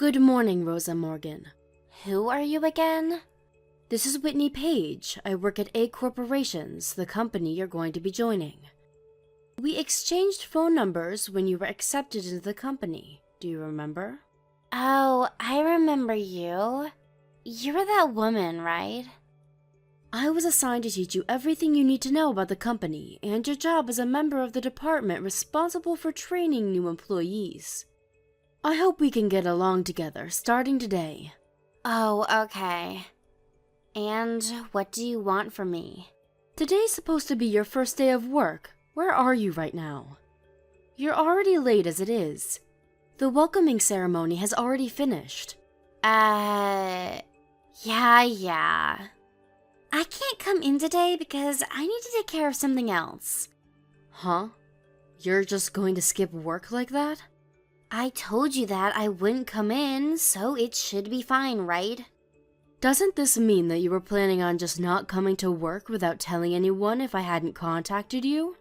Good morning, Rosa Morgan. Who are you again? This is Whitney Page. I work at A Corporations, the company you're going to be joining. We exchanged phone numbers when you were accepted into the company. Do you remember? Oh, I remember you. You were that woman, right? I was assigned to teach you everything you need to know about the company and your job as a member of the department responsible for training new employees. I hope we can get along together starting today. Oh, okay. And what do you want from me? Today's supposed to be your first day of work. Where are you right now? You're already late as it is. The welcoming ceremony has already finished. Yeah. I can't come in today because I need to take care of something else. Huh? You're just going to skip work like that? I told you that I wouldn't come in, so it should be fine, right? Doesn't this mean that you were planning on just not coming to work without telling anyone if I hadn't contacted you?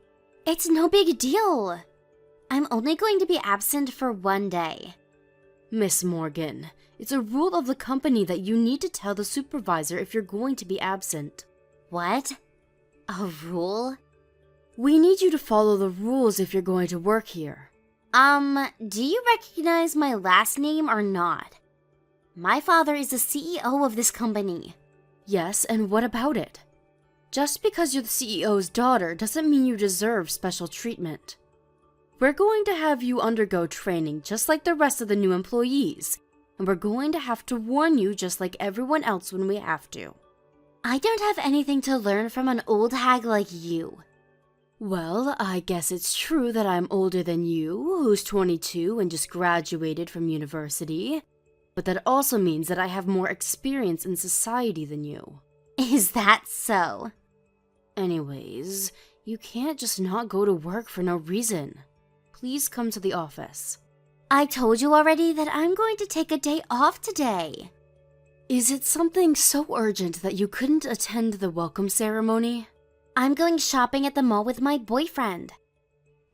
It's no big deal. I'm only going to be absent for one day. Miss Morgan, it's a rule of the company that you need to tell the supervisor if you're going to be absent. What? A rule? We need you to follow the rules if you're going to work here. Do you recognize my last name or not? My father is the CEO of this company. Yes, and what about it? Just because you're the CEO's daughter doesn't mean you deserve special treatment. We're going to have you undergo training just like the rest of the new employees, and we're going to have to warn you just like everyone else when we have to. I don't have anything to learn from an old hag like you. Well, I guess it's true that I'm older than you, who's 22 and just graduated from university, but that also means that I have more experience in society than you. Is that so? Anyways, you can't just not go to work for no reason. Please come to the office. I told you already that I'm going to take a day off today. Is it something so urgent that you couldn't attend the welcome ceremony? I'm going shopping at the mall with my boyfriend.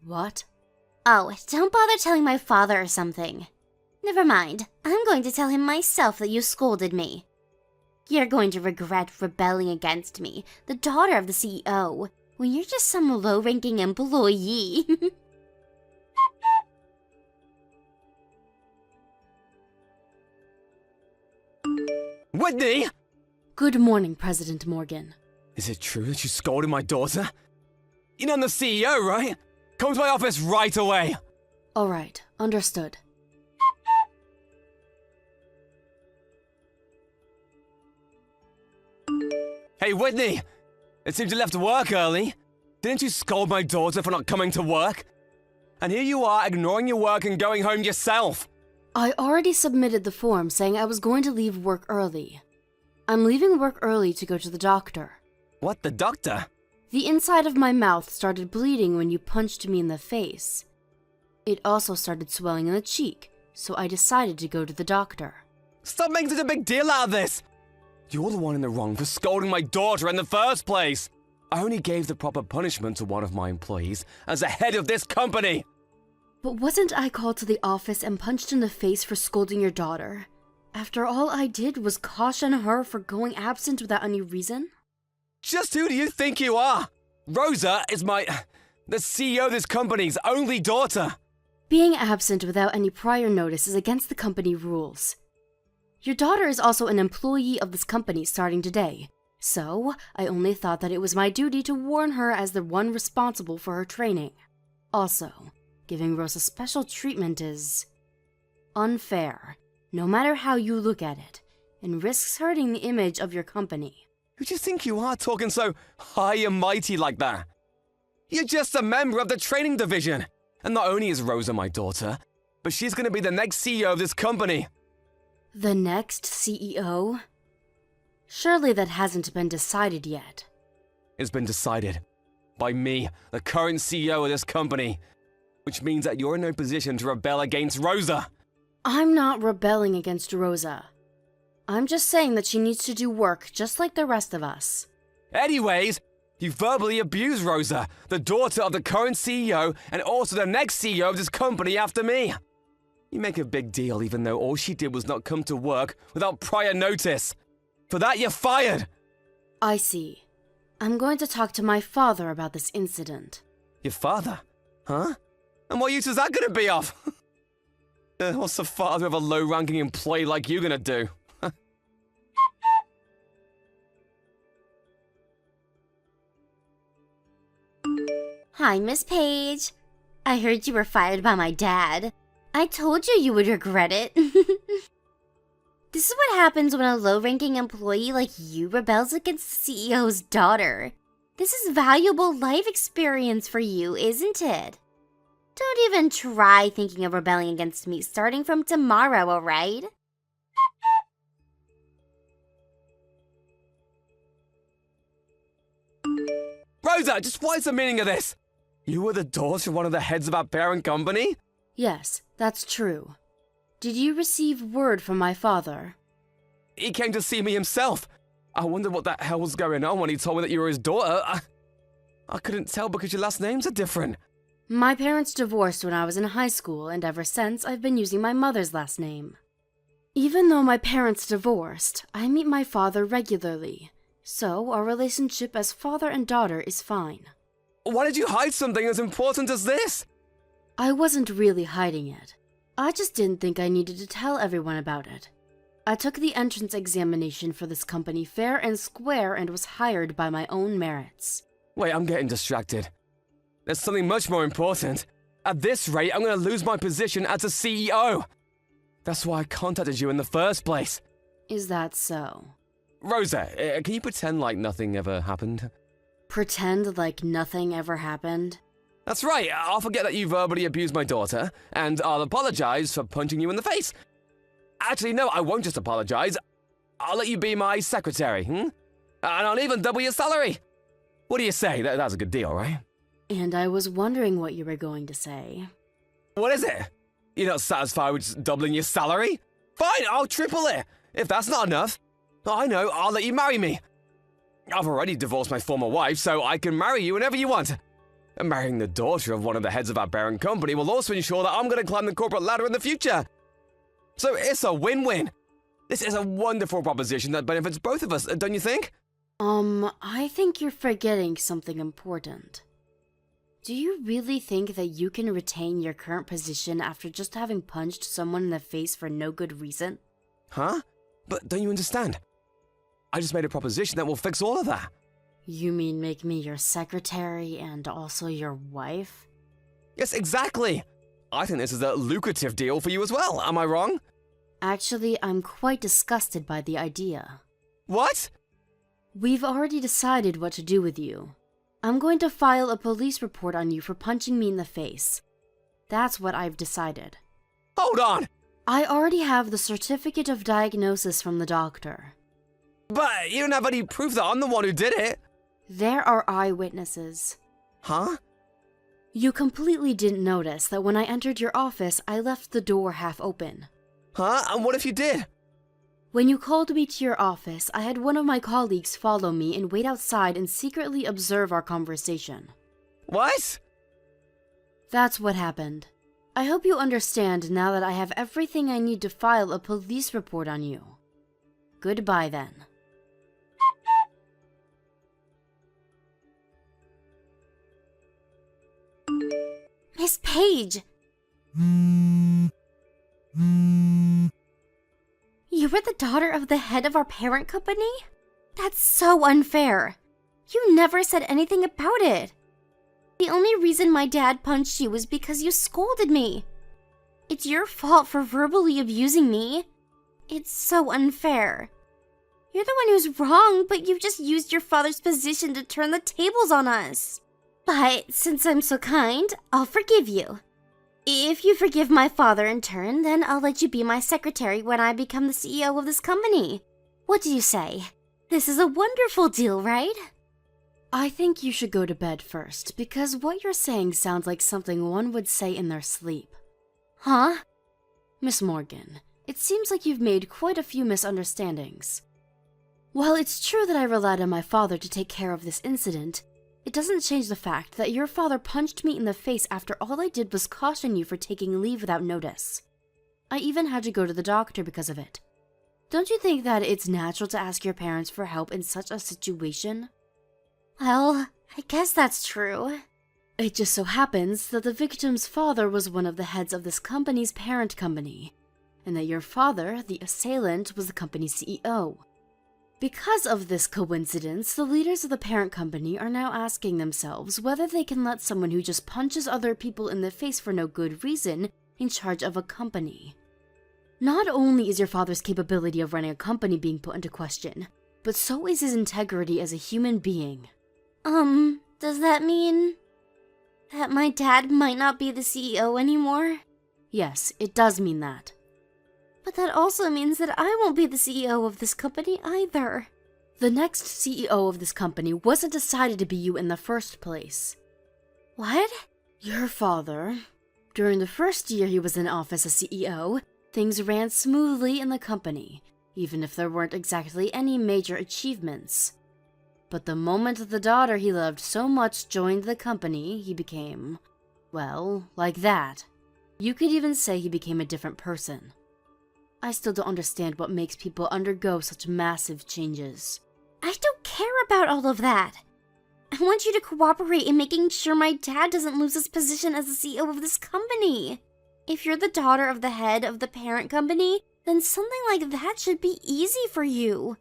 What? Oh, don't bother telling my father or something. Never mind, I'm going to tell him myself that you scolded me. You're going to regret rebelling against me, the daughter of the CEO, when you're just some low-ranking employee. Whitney! Good morning, President Morgan. Is it true that you scolded my daughter? You know I'm the CEO, right? Come to my office right away! All right, understood. Hey, Whitney! It seems you left work early. Didn't you scold my daughter for not coming to work? And here you are ignoring your work and going home yourself. I already submitted the form saying I was going to leave work early. I'm leaving work early to go to the doctor. What, the doctor? The inside of my mouth started bleeding when you punched me in the face. It also started swelling in the cheek, so I decided to go to the doctor. Stop making such a big deal out of this! You're the one in the wrong for scolding my daughter in the first place! I only gave the proper punishment to one of my employees as the head of this company! But wasn't I called to the office and punched in the face for scolding your daughter? After all I did was caution her for going absent without any reason? Just who do you think you are? Rosa is the CEO of this company's only daughter. Being absent without any prior notice is against the company rules. Your daughter is also an employee of this company starting today, so I only thought that it was my duty to warn her as the one responsible for her training. Also, giving Rosa special treatment is unfair, no matter how you look at it, and risks hurting the image of your company. Who do you think you are talking so high and mighty like that? You're just a member of the training division. And not only is Rosa my daughter, but she's going to be the next CEO of this company. The next CEO? Surely that hasn't been decided yet. It's been decided by me, the current CEO of this company, which means that you're in no position to rebel against Rosa. I'm not rebelling against Rosa. I'm just saying that she needs to do work just like the rest of us. Anyways, you verbally abused Rosa, the daughter of the current CEO and also the next CEO of this company after me. You make a big deal even though all she did was not come to work without prior notice. For that, you're fired! I see. I'm going to talk to my father about this incident. Your father? Huh? And what use is that gonna be of? What's the father of a low-ranking employee like you gonna do? Hi, Miss Page. I heard you were fired by my dad. I told you would regret it. This is what happens when a low-ranking employee like you rebels against the CEO's daughter. This is valuable life experience for you, isn't it? Don't even try thinking of rebelling against me starting from tomorrow, alright? Rosa, just what is the meaning of this? You were the daughter of one of the heads of our parent company? Yes, that's true. Did you receive word from my father? He came to see me himself. I wondered what the hell was going on when he told me that you were his daughter. I couldn't tell because your last names are different. My parents divorced when I was in high school, and ever since I've been using my mother's last name. Even though my parents divorced, I meet my father regularly, so our relationship as father and daughter is fine. Why did you hide something as important as this? I wasn't really hiding it. I just didn't think I needed to tell everyone about it. I took the entrance examination for this company fair and square and was hired by my own merits. Wait, I'm getting distracted. There's something much more important. At this rate, I'm going to lose my position as a CEO. That's why I contacted you in the first place. Is that so? Rosa, can you pretend like nothing ever happened? Pretend like nothing ever happened? That's right, I'll forget that you verbally abused my daughter, and I'll apologize for punching you in the face. Actually, no, I won't just apologize. I'll let you be my secretary, And I'll even double your salary. What do you say? That's a good deal, right? And I was wondering what you were going to say. What is it? You're not satisfied with just doubling your salary? Fine, I'll triple it. If that's not enough, I know, I'll let you marry me. I've already divorced my former wife, so I can marry you whenever you want. And marrying the daughter of one of the heads of our parent company will also ensure that I'm going to climb the corporate ladder in the future. So it's a win-win. This is a wonderful proposition that benefits both of us, don't you think? I think you're forgetting something important. Do you really think that you can retain your current position after just having punched someone in the face for no good reason? Huh? But don't you understand? I just made a proposition that will fix all of that. You mean make me your secretary and also your wife? Yes, exactly. I think this is a lucrative deal for you as well, am I wrong? Actually, I'm quite disgusted by the idea. What? We've already decided what to do with you. I'm going to file a police report on you for punching me in the face. That's what I've decided. Hold on! I already have the certificate of diagnosis from the doctor. But you don't have any proof that I'm the one who did it. There are eyewitnesses. Huh? You completely didn't notice that when I entered your office, I left the door half open. Huh? And what if you did? When you called me to your office, I had one of my colleagues follow me and wait outside and secretly observe our conversation. What? That's what happened. I hope you understand now that I have everything I need to file a police report on you. Goodbye then. Miss Page! You were the daughter of the head of our parent company? That's so unfair. You never said anything about it. The only reason my dad punched you was because you scolded me. It's your fault for verbally abusing me. It's so unfair. You're the one who's wrong, but you just used your father's position to turn the tables on us. But since I'm so kind, I'll forgive you. If you forgive my father in turn, then I'll let you be my secretary when I become the CEO of this company. What do you say? This is a wonderful deal, right? I think you should go to bed first, because what you're saying sounds like something one would say in their sleep. Huh? Miss Morgan, it seems like you've made quite a few misunderstandings. While it's true that I relied on my father to take care of this incident, it doesn't change the fact that your father punched me in the face after all I did was caution you for taking leave without notice. I even had to go to the doctor because of it. Don't you think that it's natural to ask your parents for help in such a situation? Well, I guess that's true. It just so happens that the victim's father was one of the heads of this company's parent company, and that your father, the assailant, was the company's CEO. Because of this coincidence, the leaders of the parent company are now asking themselves whether they can let someone who just punches other people in the face for no good reason in charge of a company. Not only is your father's capability of running a company being put into question, but so is his integrity as a human being. Does that mean that my dad might not be the CEO anymore? Yes, it does mean that. But that also means that I won't be the CEO of this company either. The next CEO of this company wasn't decided to be you in the first place. What? Your father. During the first year he was in office as CEO, things ran smoothly in the company, even if there weren't exactly any major achievements. But the moment that the daughter he loved so much joined the company, he became, well, like that. You could even say he became a different person. I still don't understand what makes people undergo such massive changes. I don't care about all of that. I want you to cooperate in making sure my dad doesn't lose his position as the CEO of this company. If you're the daughter of the head of the parent company, then something like that should be easy for you.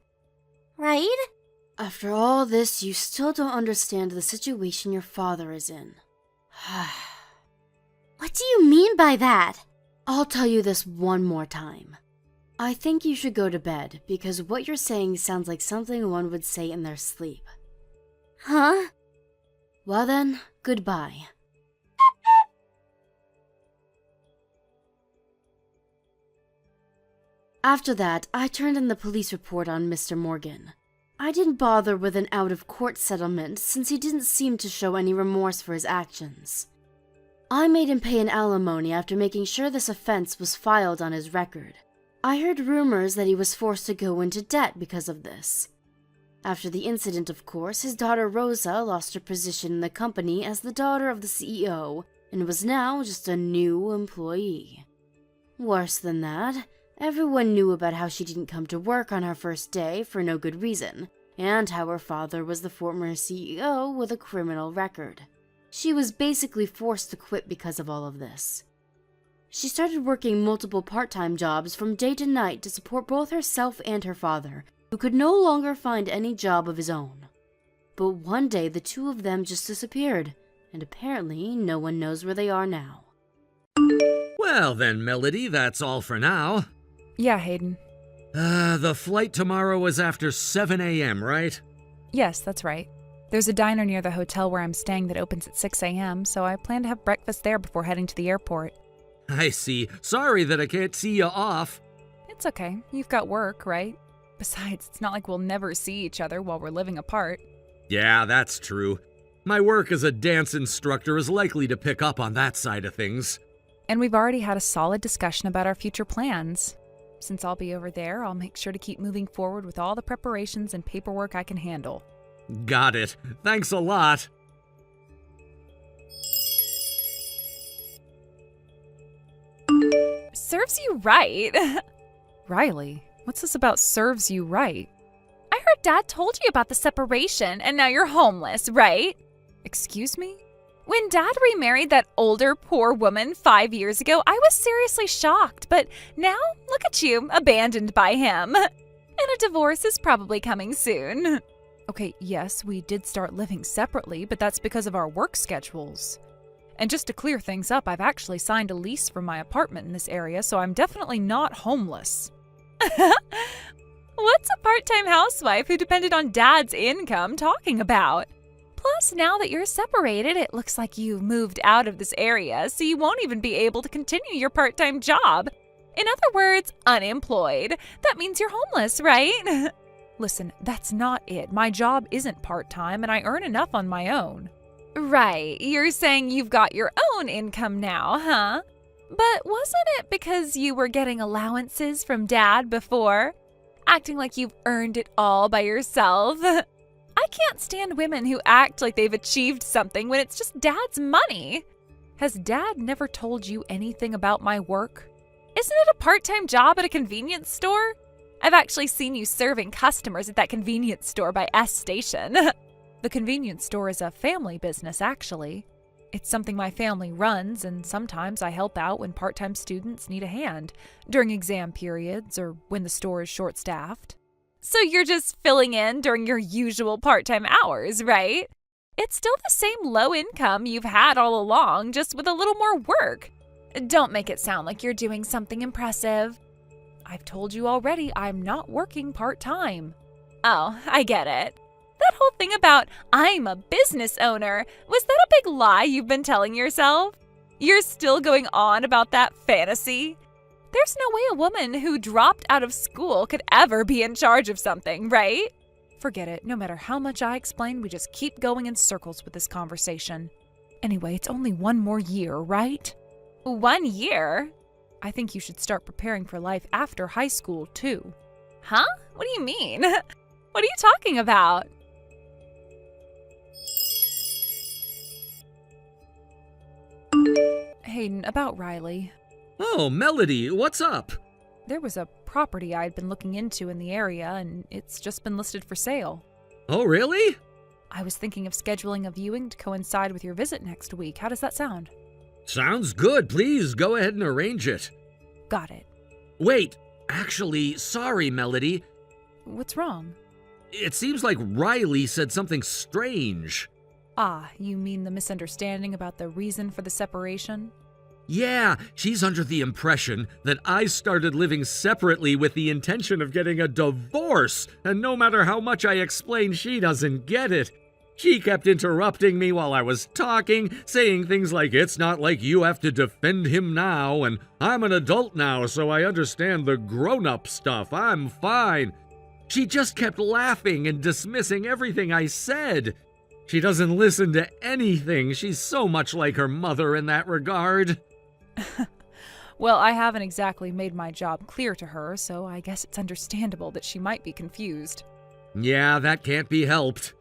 Right? After all this, you still don't understand the situation your father is in. What do you mean by that? I'll tell you this one more time. I think you should go to bed, because what you're saying sounds like something one would say in their sleep. Huh? Well then, goodbye. After that, I turned in the police report on Mr. Morgan. I didn't bother with an out-of-court settlement since he didn't seem to show any remorse for his actions. I made him pay an alimony after making sure this offense was filed on his record. I heard rumors that he was forced to go into debt because of this. After the incident, of course, his daughter Rosa lost her position in the company as the daughter of the CEO and was now just a new employee. Worse than that, everyone knew about how she didn't come to work on her first day for no good reason, and how her father was the former CEO with a criminal record. She was basically forced to quit because of all of this. She started working multiple part-time jobs from day to night to support both herself and her father, who could no longer find any job of his own. But one day the two of them just disappeared, and apparently no one knows where they are now. Well then, Melody, that's all for now. Yeah, Hayden. The flight tomorrow is after 7 a.m., right? Yes, that's right. There's a diner near the hotel where I'm staying that opens at 6 a.m., so I plan to have breakfast there before heading to the airport. I see. Sorry that I can't see you off. It's okay. You've got work, right? Besides, it's not like we'll never see each other while we're living apart. Yeah, that's true. My work as a dance instructor is likely to pick up on that side of things. And we've already had a solid discussion about our future plans. Since I'll be over there, I'll make sure to keep moving forward with all the preparations and paperwork I can handle. Got it. Thanks a lot. Serves you right. Riley, what's this about serves you right? I heard Dad told you about the separation, and now you're homeless, right? Excuse me? When Dad remarried that older, poor woman 5 years ago, I was seriously shocked, but now, look at you, abandoned by him. And a divorce is probably coming soon. Okay, yes, we did start living separately, but that's because of our work schedules. And just to clear things up, I've actually signed a lease for my apartment in this area, so I'm definitely not homeless. What's a part-time housewife who depended on Dad's income talking about? Plus, now that you're separated, it looks like you've moved out of this area, so you won't even be able to continue your part-time job. In other words, unemployed. That means you're homeless, right? Listen, that's not it. My job isn't part-time, and I earn enough on my own. Right, you're saying you've got your own income now, huh? But wasn't it because you were getting allowances from Dad before? Acting like you've earned it all by yourself? I can't stand women who act like they've achieved something when it's just Dad's money. Has Dad never told you anything about my work? Isn't it a part-time job at a convenience store? I've actually seen you serving customers at that convenience store by S Station. The convenience store is a family business, actually. It's something my family runs, and sometimes I help out when part-time students need a hand, during exam periods or when the store is short-staffed. So you're just filling in during your usual part-time hours, right? It's still the same low income you've had all along, just with a little more work. Don't make it sound like you're doing something impressive. I've told you already I'm not working part-time. Oh, I get it. That whole thing about I'm a business owner, was that a big lie you've been telling yourself? You're still going on about that fantasy? There's no way a woman who dropped out of school could ever be in charge of something, right? Forget it. No matter how much I explain, we just keep going in circles with this conversation. Anyway, it's only 1 more year, right? 1 year? I think you should start preparing for life after high school, too. Huh? What do you mean? What are you talking about? Hayden, about Riley. Oh, Melody, what's up? There was a property I'd been looking into in the area, and it's just been listed for sale. Oh, really? I was thinking of scheduling a viewing to coincide with your visit next week. How does that sound? Sounds good. Please go ahead and arrange it. Got it. Wait, actually, sorry, Melody. What's wrong? It seems like Riley said something strange. Ah, you mean the misunderstanding about the reason for the separation? Yeah, she's under the impression that I started living separately with the intention of getting a divorce, and no matter how much I explain, she doesn't get it. She kept interrupting me while I was talking, saying things like, "It's not like you have to defend him now," and "I'm an adult now, so I understand the grown-up stuff. I'm fine." She just kept laughing and dismissing everything I said. She doesn't listen to anything. She's so much like her mother in that regard. Well, I haven't exactly made my job clear to her, so I guess it's understandable that she might be confused. Yeah, that can't be helped.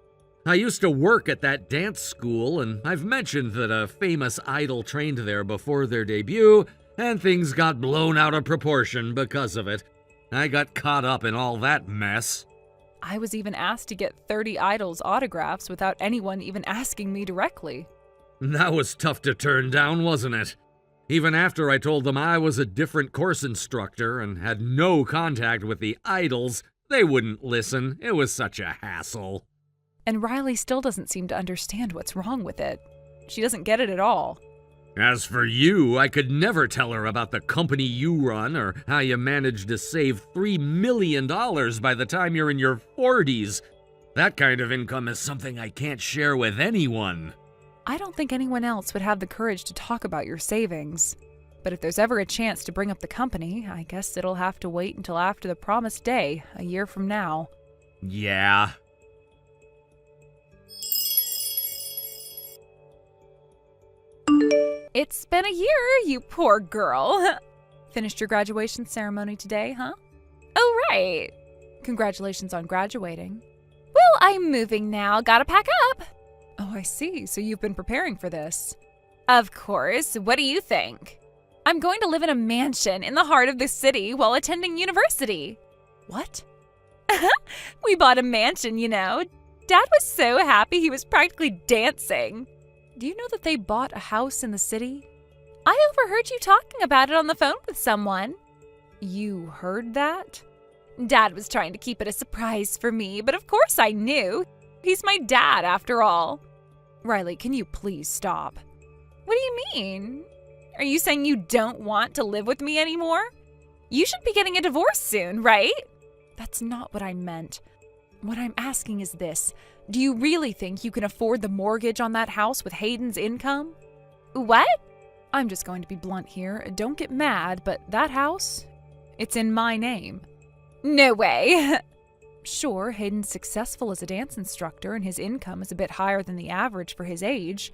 I used to work at that dance school, and I've mentioned that a famous idol trained there before their debut, and things got blown out of proportion because of it. I got caught up in all that mess. I was even asked to get 30 idols' autographs without anyone even asking me directly. That was tough to turn down, wasn't it? Even after I told them I was a different course instructor and had no contact with the idols, they wouldn't listen. It was such a hassle. And Riley still doesn't seem to understand what's wrong with it. She doesn't get it at all. As for you, I could never tell her about the company you run or how you managed to save $3 million by the time you're in your 40s. That kind of income is something I can't share with anyone. I don't think anyone else would have the courage to talk about your savings. But if there's ever a chance to bring up the company, I guess it'll have to wait until after the promised day, a year from now. Yeah. It's been a year, you poor girl. Finished your graduation ceremony today, huh? Oh, right. Congratulations on graduating. Well, I'm moving now. Gotta pack up. Oh, I see. So you've been preparing for this. Of course. What do you think? I'm going to live in a mansion in the heart of the city while attending university. What? We bought a mansion, you know. Dad was so happy he was practically dancing. Do you know that they bought a house in the city? I overheard you talking about it on the phone with someone. You heard that? Dad was trying to keep it a surprise for me, but of course I knew. He's my dad, after all. Riley, can you please stop? What do you mean? Are you saying you don't want to live with me anymore? You should be getting a divorce soon, right? That's not what I meant. What I'm asking is this. Do you really think you can afford the mortgage on that house with Hayden's income? What? I'm just going to be blunt here. Don't get mad, but that house, it's in my name. No way. Sure, Hayden's successful as a dance instructor and his income is a bit higher than the average for his age,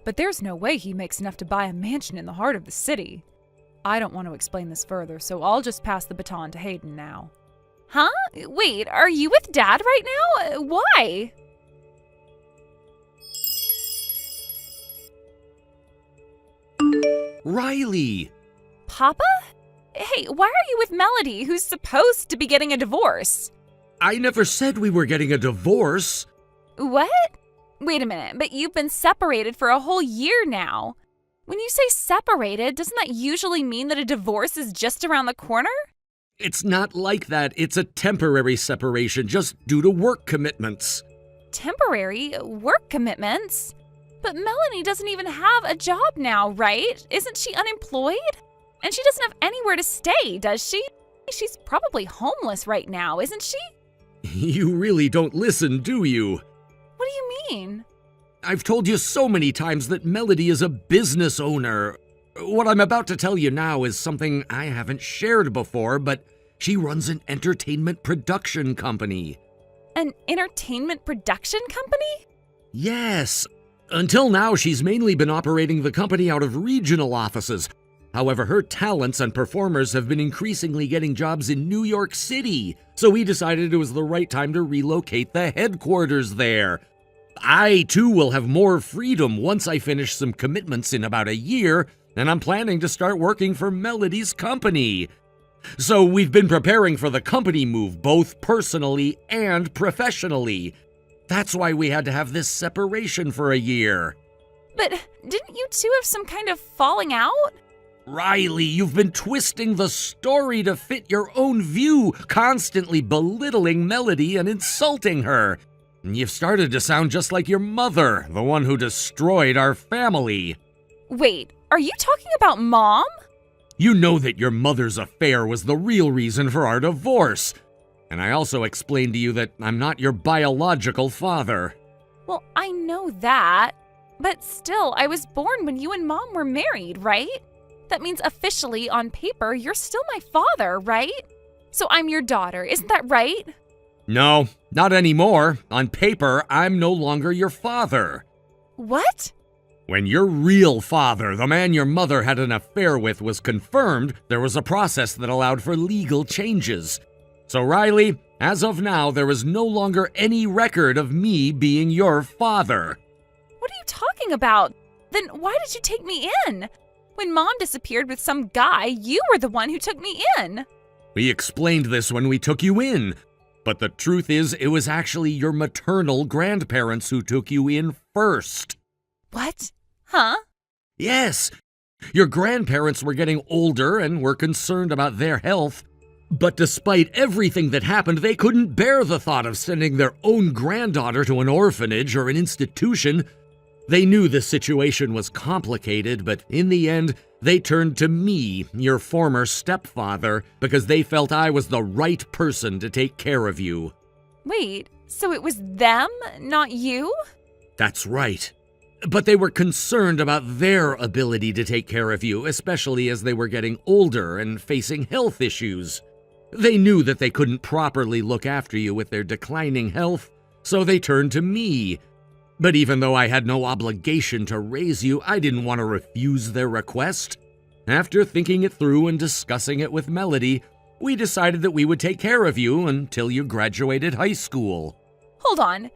but there's no way he makes enough to buy a mansion in the heart of the city. I don't want to explain this further, so I'll just pass the baton to Hayden now. Huh? Wait, are you with Dad right now? Why? Riley! Papa? hey, why are you with Melody, who's supposed to be getting a divorce? I never said we were getting a divorce. What? Wait a minute, but you've been separated for a whole year now. When you say separated, doesn't that usually mean that a divorce is just around the corner? It's not like that. It's a temporary separation, just due to work commitments. Temporary work commitments? But Melanie doesn't even have a job now, right? Isn't she unemployed? And she doesn't have anywhere to stay, does she? She's probably homeless right now, isn't she? You really don't listen, do you? What do you mean? I've told you so many times that Melody is a business owner. What I'm about to tell you now is something I haven't shared before, but she runs an entertainment production company. An entertainment production company? Yes. Until now, she's mainly been operating the company out of regional offices. However, her talents and performers have been increasingly getting jobs in New York City, so we decided it was the right time to relocate the headquarters there. I, too, will have more freedom once I finish some commitments in about a year, and I'm planning to start working for Melody's company. So we've been preparing for the company move, both personally and professionally. That's why we had to have this separation for a year. But didn't you two have some kind of falling out? Riley, you've been twisting the story to fit your own view, constantly belittling Melody and insulting her. You've started to sound just like your mother, the one who destroyed our family. Wait, are you talking about Mom? You know that your mother's affair was the real reason for our divorce. And I also explained to you that I'm not your biological father. Well, I know that. But still, I was born when you and Mom were married, right? That means officially, on paper, you're still my father, right? So I'm your daughter, isn't that right? No, not anymore. On paper, I'm no longer your father. What? When your real father, the man your mother had an affair with, was confirmed, there was a process that allowed for legal changes. So Riley, as of now, there is no longer any record of me being your father. What are you talking about? Then why did you take me in? When Mom disappeared with some guy, you were the one who took me in. We explained this when we took you in. But the truth is, it was actually your maternal grandparents who took you in first. What? Huh? Yes. Your grandparents were getting older and were concerned about their health. But despite everything that happened, they couldn't bear the thought of sending their own granddaughter to an orphanage or an institution. They knew the situation was complicated, but in the end, they turned to me, your former stepfather, because they felt I was the right person to take care of you. Wait, so it was them, not you? That's right. But they were concerned about their ability to take care of you, especially as they were getting older and facing health issues. They knew that they couldn't properly look after you with their declining health, so they turned to me. But even though I had no obligation to raise you, I didn't want to refuse their request. After thinking it through and discussing it with Melody, we decided that we would take care of you until you graduated high school. Hold on.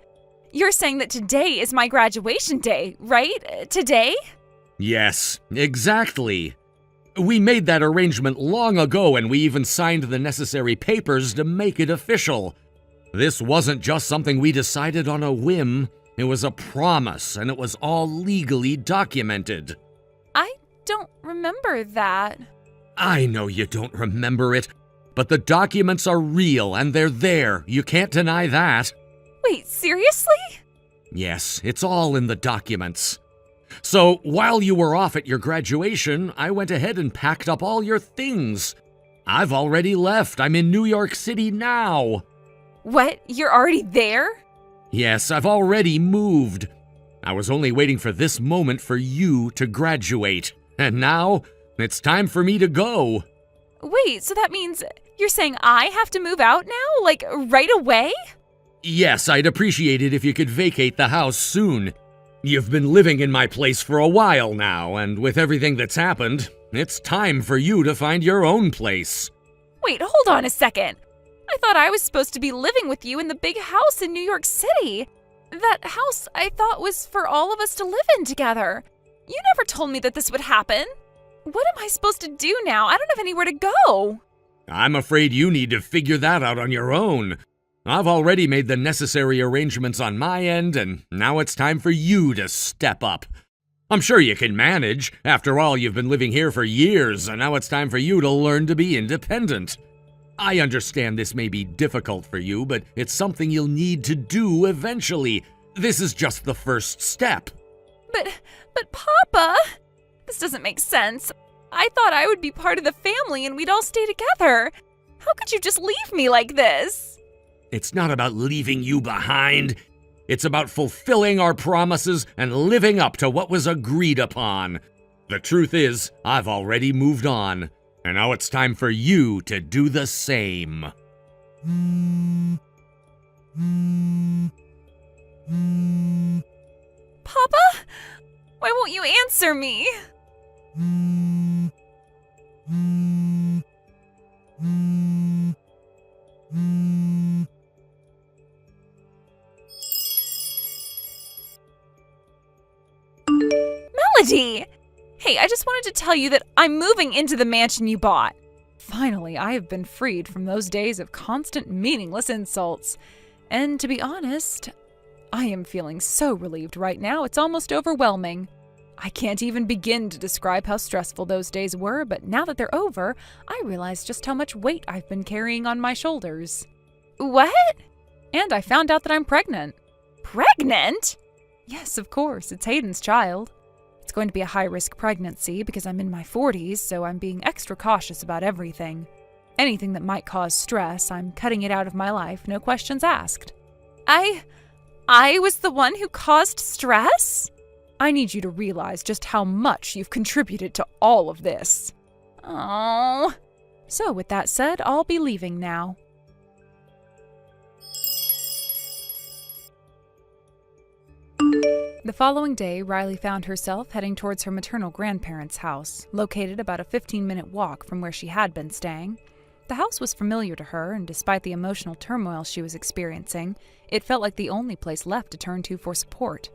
You're saying that today is my graduation day, right? Today? Yes, exactly. We made that arrangement long ago, and we even signed the necessary papers to make it official. This wasn't just something we decided on a whim. It was a promise, and it was all legally documented. I don't remember that. I know you don't remember it, but the documents are real, and they're there. You can't deny that. Wait, seriously? Yes, it's all in the documents. So, while you were off at your graduation, I went ahead and packed up all your things. I've already left. I'm in New York City now. What? You're already there? Yes, I've already moved. I was only waiting for this moment for you to graduate. And now, it's time for me to go. Wait, so that means you're saying I have to move out now? Like, right away? Yes, I'd appreciate it if you could vacate the house soon. You've been living in my place for a while now, and with everything that's happened, it's time for you to find your own place. Wait, hold on a second. I thought I was supposed to be living with you in the big house in New York City. That house I thought was for all of us to live in together. You never told me that this would happen. What am I supposed to do now? I don't have anywhere to go. I'm afraid you need to figure that out on your own. I've already made the necessary arrangements on my end, and now it's time for you to step up. I'm sure you can manage. After all, you've been living here for years, and now it's time for you to learn to be independent. I understand this may be difficult for you, but it's something you'll need to do eventually. This is just the first step. But Papa, this doesn't make sense. I thought I would be part of the family and we'd all stay together. How could you just leave me like this? It's not about leaving you behind. It's about fulfilling our promises and living up to what was agreed upon. The truth is, I've already moved on, and now it's time for you to do the same. Papa? Why won't you answer me? Melody! Hey, I just wanted to tell you that I'm moving into the mansion you bought. Finally, I have been freed from those days of constant meaningless insults. And to be honest, I am feeling so relieved right now, it's almost overwhelming. I can't even begin to describe how stressful those days were, but now that they're over, I realize just how much weight I've been carrying on my shoulders. What? And I found out that I'm pregnant. Pregnant? Yes, of course, it's Hayden's child. It's going to be a high-risk pregnancy because I'm in my 40s, so I'm being extra cautious about everything. Anything that might cause stress, I'm cutting it out of my life, no questions asked. I was the one who caused stress? I need you to realize just how much you've contributed to all of this. Oh. So with that said, I'll be leaving now. The following day, Riley found herself heading towards her maternal grandparents' house, located about a 15-minute walk from where she had been staying. The house was familiar to her, and despite the emotional turmoil she was experiencing, it felt like the only place left to turn to for support.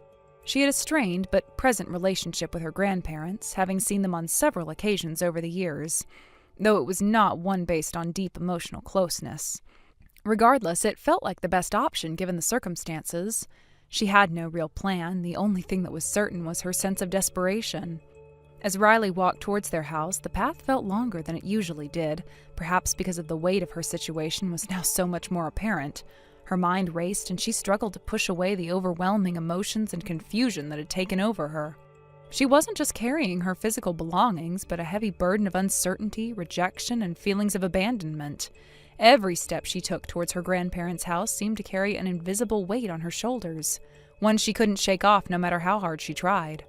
She had a strained but present relationship with her grandparents, having seen them on several occasions over the years, though it was not one based on deep emotional closeness. Regardless, it felt like the best option given the circumstances. She had no real plan. The only thing that was certain was her sense of desperation. As Riley walked towards their house, the path felt longer than it usually did, perhaps because of the weight of her situation was now so much more apparent. Her mind raced, and she struggled to push away the overwhelming emotions and confusion that had taken over her. She wasn't just carrying her physical belongings, but a heavy burden of uncertainty, rejection, and feelings of abandonment. Every step she took towards her grandparents' house seemed to carry an invisible weight on her shoulders, one she couldn't shake off no matter how hard she tried.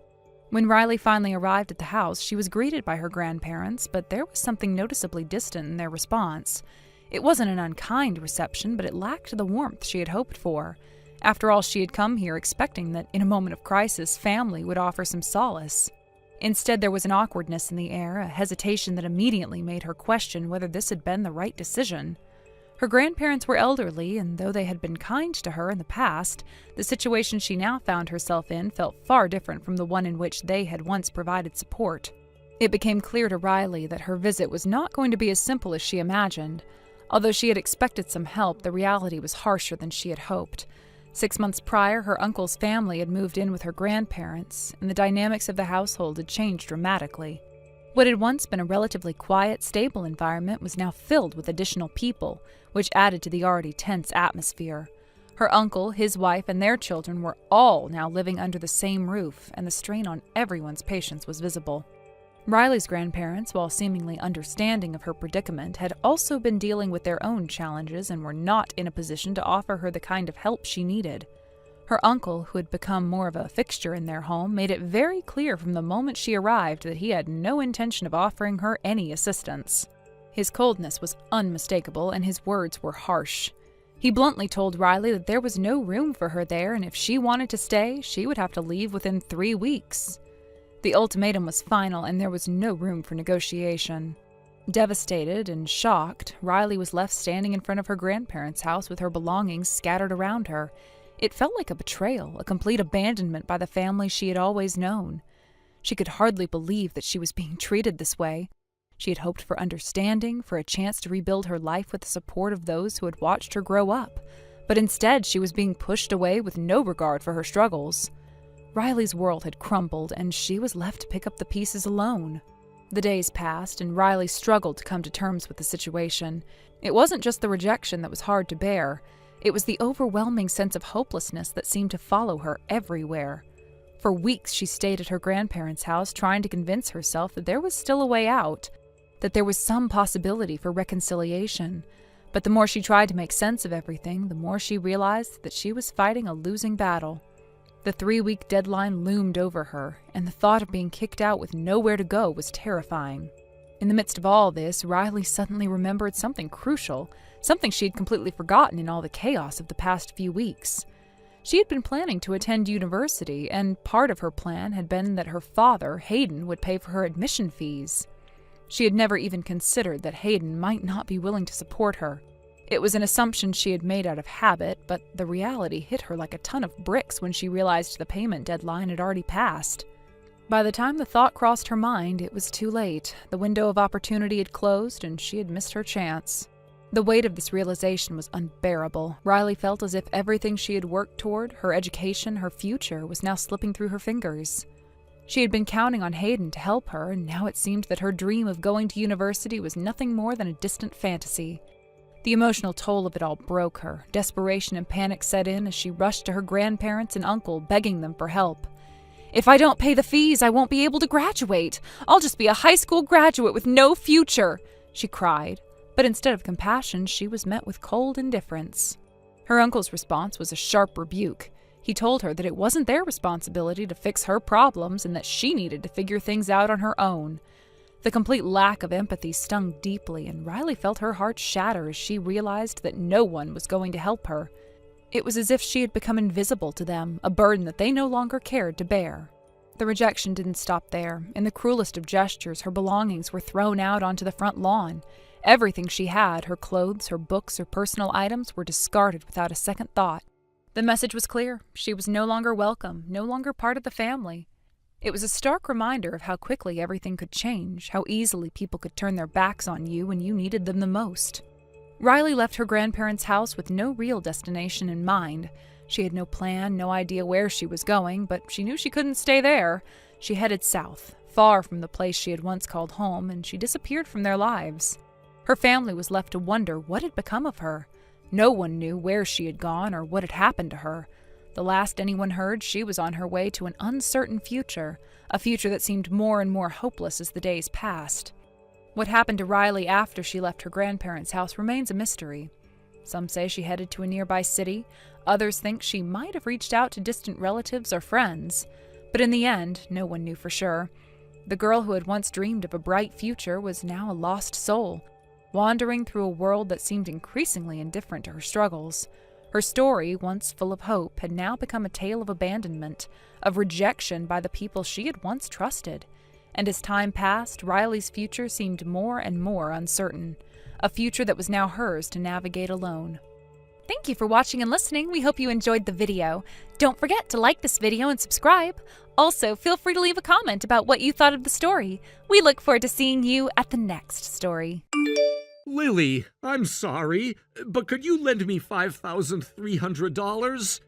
When Riley finally arrived at the house, she was greeted by her grandparents, but there was something noticeably distant in their response. It wasn't an unkind reception, but it lacked the warmth she had hoped for. After all, she had come here expecting that, in a moment of crisis, family would offer some solace. Instead, there was an awkwardness in the air, a hesitation that immediately made her question whether this had been the right decision. Her grandparents were elderly, and though they had been kind to her in the past, the situation she now found herself in felt far different from the one in which they had once provided support. It became clear to Riley that her visit was not going to be as simple as she imagined. Although she had expected some help, the reality was harsher than she had hoped. 6 months prior, her uncle's family had moved in with her grandparents, and the dynamics of the household had changed dramatically. What had once been a relatively quiet, stable environment was now filled with additional people, which added to the already tense atmosphere. Her uncle, his wife, and their children were all now living under the same roof, and the strain on everyone's patience was visible. Riley's grandparents, while seemingly understanding of her predicament, had also been dealing with their own challenges and were not in a position to offer her the kind of help she needed. Her uncle, who had become more of a fixture in their home, made it very clear from the moment she arrived that he had no intention of offering her any assistance. His coldness was unmistakable, and his words were harsh. He bluntly told Riley that there was no room for her there, and if she wanted to stay, she would have to leave within 3 weeks. The ultimatum was final, and there was no room for negotiation. Devastated and shocked, Riley was left standing in front of her grandparents' house with her belongings scattered around her. It felt like a betrayal, a complete abandonment by the family she had always known. She could hardly believe that she was being treated this way. She had hoped for understanding, for a chance to rebuild her life with the support of those who had watched her grow up. But instead, she was being pushed away with no regard for her struggles. Riley's world had crumbled, and she was left to pick up the pieces alone. The days passed, and Riley struggled to come to terms with the situation. It wasn't just the rejection that was hard to bear. It was the overwhelming sense of hopelessness that seemed to follow her everywhere. For weeks, she stayed at her grandparents' house trying to convince herself that there was still a way out, that there was some possibility for reconciliation. But the more she tried to make sense of everything, the more she realized that she was fighting a losing battle. The 3-week deadline loomed over her, and the thought of being kicked out with nowhere to go was terrifying. In the midst of all this, Riley suddenly remembered something crucial, something she had completely forgotten in all the chaos of the past few weeks. She had been planning to attend university, and part of her plan had been that her father, Hayden, would pay for her admission fees. She had never even considered that Hayden might not be willing to support her. It was an assumption she had made out of habit, but the reality hit her like a ton of bricks when she realized the payment deadline had already passed. By the time the thought crossed her mind, it was too late. The window of opportunity had closed, and she had missed her chance. The weight of this realization was unbearable. Riley felt as if everything she had worked toward, her education, her future, was now slipping through her fingers. She had been counting on Hayden to help her, and now it seemed that her dream of going to university was nothing more than a distant fantasy. The emotional toll of it all broke her. Desperation and panic set in as she rushed to her grandparents and uncle, begging them for help. "If I don't pay the fees, I won't be able to graduate. I'll just be a high school graduate with no future," she cried. But instead of compassion, she was met with cold indifference. Her uncle's response was a sharp rebuke. He told her that it wasn't their responsibility to fix her problems and that she needed to figure things out on her own. The complete lack of empathy stung deeply, and Riley felt her heart shatter as she realized that no one was going to help her. It was as if she had become invisible to them, a burden that they no longer cared to bear. The rejection didn't stop there. In the cruelest of gestures, her belongings were thrown out onto the front lawn. Everything she had, her clothes, her books, her personal items, were discarded without a second thought. The message was clear. She was no longer welcome, no longer part of the family. It was a stark reminder of how quickly everything could change, how easily people could turn their backs on you when you needed them the most. Riley left her grandparents' house with no real destination in mind. She had no plan, no idea where she was going, but she knew she couldn't stay there. She headed south, far from the place she had once called home, and she disappeared from their lives. Her family was left to wonder what had become of her. No one knew where she had gone or what had happened to her. The last anyone heard, she was on her way to an uncertain future, a future that seemed more and more hopeless as the days passed. What happened to Riley after she left her grandparents' house remains a mystery. Some say she headed to a nearby city, others think she might have reached out to distant relatives or friends. But in the end, no one knew for sure. The girl who had once dreamed of a bright future was now a lost soul, wandering through a world that seemed increasingly indifferent to her struggles. Her story, once full of hope, had now become a tale of abandonment, of rejection by the people she had once trusted. And as time passed, Riley's future seemed more and more uncertain, a future that was now hers to navigate alone. Thank you for watching and listening. We hope you enjoyed the video. Don't forget to like this video and subscribe. Also, feel free to leave a comment about what you thought of the story. We look forward to seeing you at the next story. Lily, I'm sorry, but could you lend me $5,300?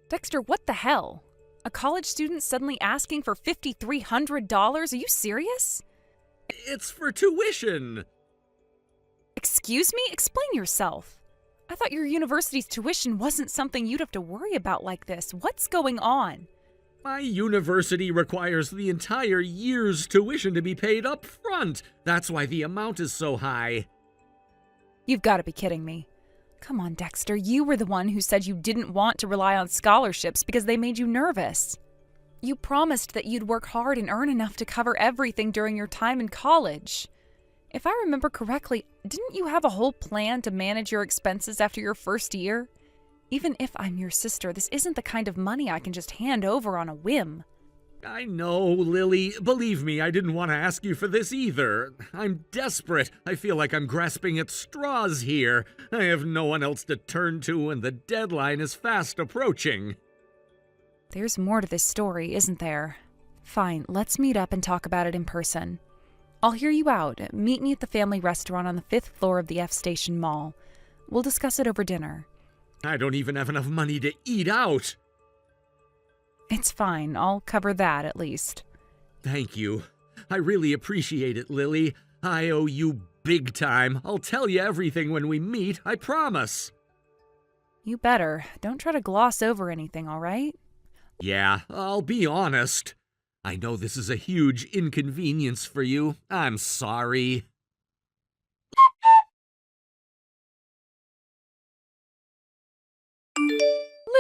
Dexter, what the hell? A college student suddenly asking for $5,300? Are you serious? It's for tuition. Excuse me? Explain yourself. I thought your university's tuition wasn't something you'd have to worry about like this. What's going on? My university requires the entire year's tuition to be paid up front. That's why the amount is so high. You've got to be kidding me. Come on, Dexter. You were the one who said you didn't want to rely on scholarships because they made you nervous. You promised that you'd work hard and earn enough to cover everything during your time in college. If I remember correctly, didn't you have a whole plan to manage your expenses after your first year? Even if I'm your sister, this isn't the kind of money I can just hand over on a whim. I know, Lily. Believe me, I didn't want to ask you for this either. I'm desperate. I feel like I'm grasping at straws here. I have no one else to turn to, and the deadline is fast approaching. There's more to this story, isn't there? Fine, let's meet up and talk about it in person. I'll hear you out. Meet me at the family restaurant on the 5th floor of the F Station Mall. We'll discuss it over dinner. I don't even have enough money to eat out. It's fine. I'll cover that at least. Thank you. I really appreciate it, Lily. I owe you big time. I'll tell you everything when we meet, I promise. You better. Don't try to gloss over anything, all right? Yeah, I'll be honest. I know this is a huge inconvenience for you. I'm sorry.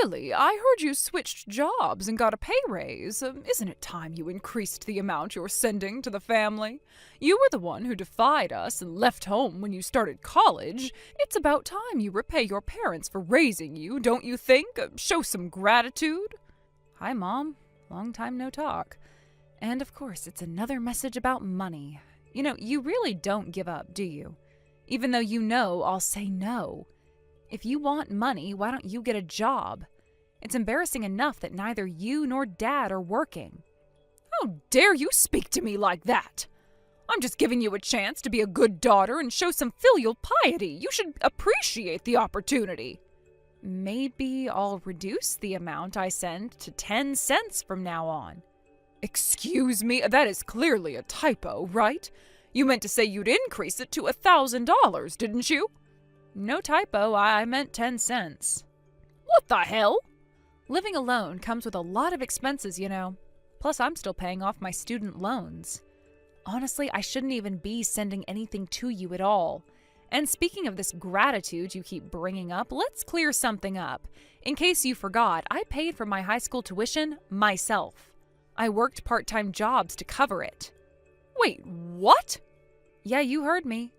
Lily, I heard you switched jobs and got a pay raise. Isn't it time you increased the amount you're sending to the family? You were the one who defied us and left home when you started college. It's about time you repay your parents for raising you, don't you think? Show some gratitude. Hi, Mom. Long time no talk. And of course, it's another message about money. You know, you really don't give up, do you? Even though you know I'll say no. If you want money, why don't you get a job? It's embarrassing enough that neither you nor Dad are working. How dare you speak to me like that? I'm just giving you a chance to be a good daughter and show some filial piety. You should appreciate the opportunity. Maybe I'll reduce the amount I send to 10 cents from now on. Excuse me, that is clearly a typo, right? You meant to say you'd increase it to $1,000, didn't you? No typo, I meant 10 cents. What the hell? Living alone comes with a lot of expenses, you know. Plus, I'm still paying off my student loans. Honestly, I shouldn't even be sending anything to you at all. And speaking of this gratitude you keep bringing up, let's clear something up. In case you forgot, I paid for my high school tuition myself. I worked part-time jobs to cover it. Wait, what? Yeah, you heard me.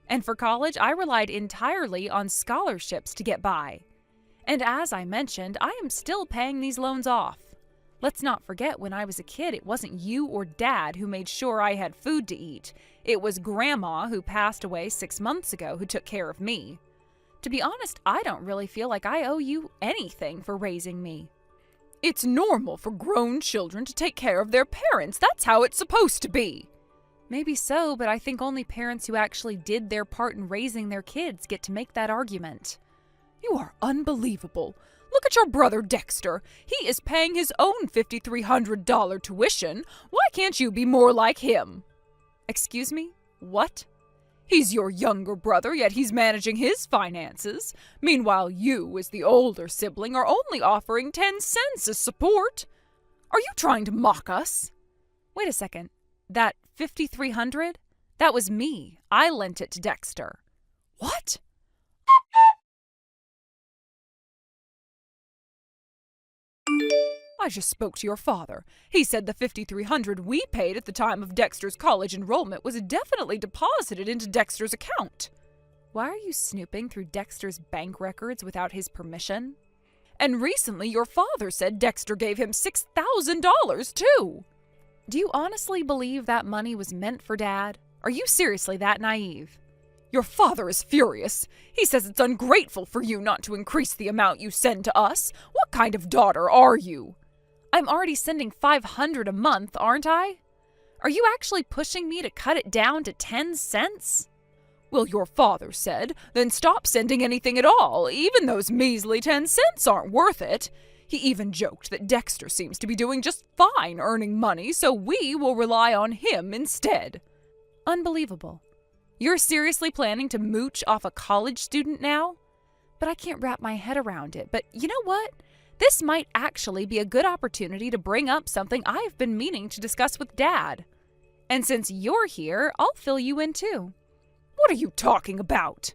And for college, I relied entirely on scholarships to get by. And as I mentioned, I am still paying these loans off. Let's not forget, when I was a kid, it wasn't you or Dad who made sure I had food to eat. It was Grandma, who passed away 6 months ago, who took care of me. To be honest, I don't really feel like I owe you anything for raising me. It's normal for grown children to take care of their parents. That's how it's supposed to be. Maybe so, but I think only parents who actually did their part in raising their kids get to make that argument. You are unbelievable. Look at your brother Dexter. He is paying his own $5,300 tuition. Why can't you be more like him? Excuse me? What? He's your younger brother, yet he's managing his finances. Meanwhile, you, as the older sibling, are only offering 10 cents as support. Are you trying to mock us? Wait a second. That $5,300? That was me. I lent it to Dexter. What? I just spoke to your father. He said the $5,300 we paid at the time of Dexter's college enrollment was definitely deposited into Dexter's account. Why are you snooping through Dexter's bank records without his permission? And recently your father said Dexter gave him $6,000 too. Do you honestly believe that money was meant for Dad? Are you seriously that naive? Your father is furious. He says it's ungrateful for you not to increase the amount you send to us. What kind of daughter are you? I'm already sending $500 a month, aren't I? Are you actually pushing me to cut it down to 10 cents? Well, your father said, then stop sending anything at all. Even those measly 10 cents aren't worth it. He even joked that Dexter seems to be doing just fine earning money, so we will rely on him instead. Unbelievable. You're seriously planning to mooch off a college student now? But I can't wrap my head around it. But you know what? This might actually be a good opportunity to bring up something I've been meaning to discuss with Dad. And since you're here, I'll fill you in too. What are you talking about?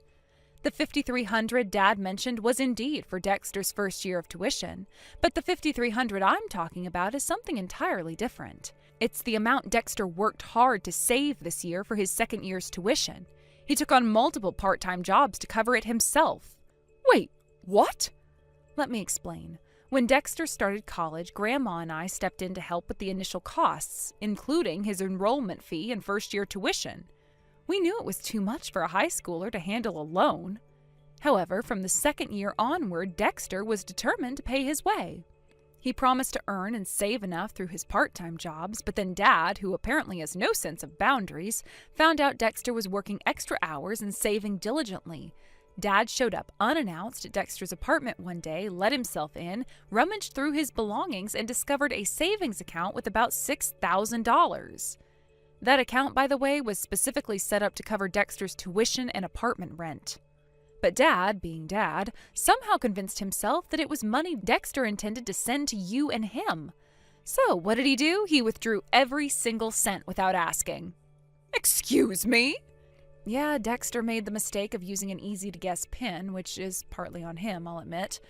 The $5,300 Dad mentioned was indeed for Dexter's first year of tuition, but the $5,300 I'm talking about is something entirely different. It's the amount Dexter worked hard to save this year for his second year's tuition. He took on multiple part-time jobs to cover it himself. Wait, what? Let me explain. When Dexter started college, Grandma and I stepped in to help with the initial costs, including his enrollment fee and first-year tuition. We knew it was too much for a high schooler to handle alone. However, from the second year onward, Dexter was determined to pay his way. He promised to earn and save enough through his part-time jobs, but then Dad, who apparently has no sense of boundaries, found out Dexter was working extra hours and saving diligently. Dad showed up unannounced at Dexter's apartment one day, let himself in, rummaged through his belongings, and discovered a savings account with about $6,000. That account, by the way, was specifically set up to cover Dexter's tuition and apartment rent. But Dad, being Dad, somehow convinced himself that it was money Dexter intended to send to you and him. So what did he do? He withdrew every single cent without asking. Excuse me? Yeah, Dexter made the mistake of using an easy-to-guess PIN, which is partly on him, I'll admit.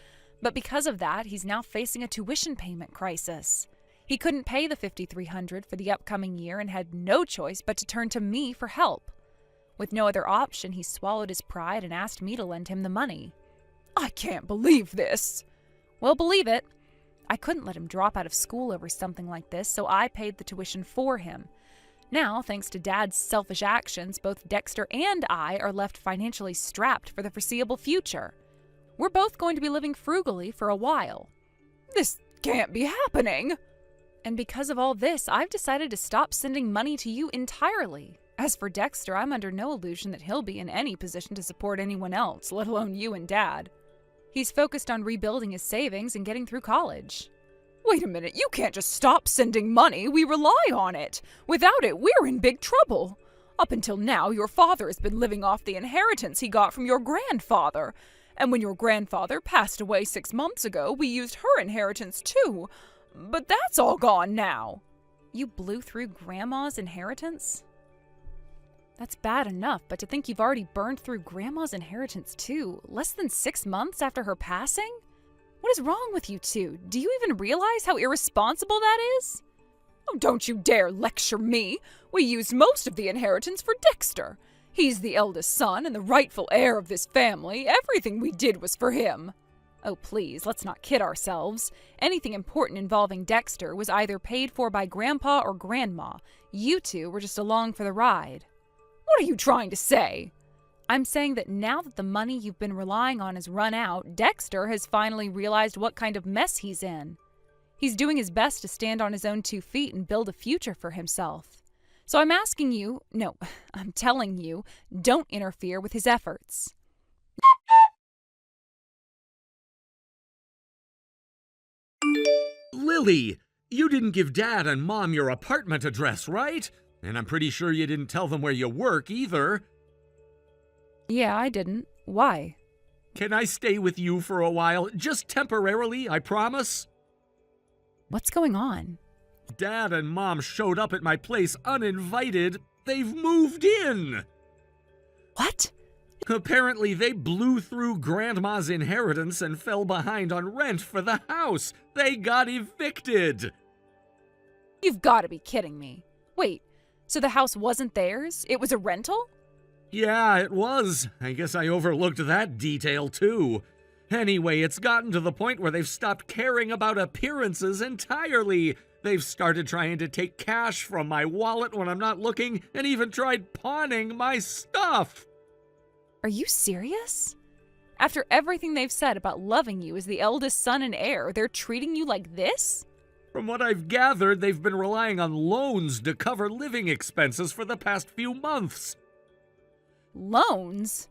But because of that, he's now facing a tuition payment crisis. He couldn't pay the $5,300 for the upcoming year and had no choice but to turn to me for help. With no other option, he swallowed his pride and asked me to lend him the money. I can't believe this. Well, believe it. I couldn't let him drop out of school over something like this, so I paid the tuition for him. Now, thanks to Dad's selfish actions, both Dexter and I are left financially strapped for the foreseeable future. We're both going to be living frugally for a while. This can't be happening. And because of all this, I've decided to stop sending money to you entirely. As for Dexter, I'm under no illusion that he'll be in any position to support anyone else, let alone you and Dad. He's focused on rebuilding his savings and getting through college. Wait a minute, you can't just stop sending money. We rely on it. Without it, we're in big trouble. Up until now, your father has been living off the inheritance he got from your grandfather. And when your grandfather passed away 6 months ago, we used her inheritance too. But that's all gone now. You blew through Grandma's inheritance? That's bad enough, but to think you've already burned through Grandma's inheritance too, less than 6 months after her passing? What is wrong with you two? Do you even realize how irresponsible that is? Oh, don't you dare lecture me. We used most of the inheritance for Dexter. He's the eldest son and the rightful heir of this family. Everything we did was for him. Oh, please, let's not kid ourselves. Anything important involving Dexter was either paid for by Grandpa or Grandma. You two were just along for the ride. What are you trying to say? I'm saying that now that the money you've been relying on has run out, Dexter has finally realized what kind of mess he's in. He's doing his best to stand on his own 2 feet and build a future for himself. So I'm asking you, no, I'm telling you, don't interfere with his efforts. Lily, you didn't give Dad and Mom your apartment address, right? And I'm pretty sure you didn't tell them where you work either. Yeah, I didn't. Why? Can I stay with you for a while? Just temporarily, I promise. What's going on? Dad and Mom showed up at my place uninvited. They've moved in. What? Apparently, they blew through Grandma's inheritance and fell behind on rent for the house. They got evicted. You've got to be kidding me. Wait, so the house wasn't theirs? It was a rental? Yeah, it was. I guess I overlooked that detail, too. Anyway, it's gotten to the point where they've stopped caring about appearances entirely. They've started trying to take cash from my wallet when I'm not looking, and even tried pawning my stuff. Are you serious? After everything they've said about loving you as the eldest son and heir, they're treating you like this? From what I've gathered, they've been relying on loans to cover living expenses for the past few months. Loans?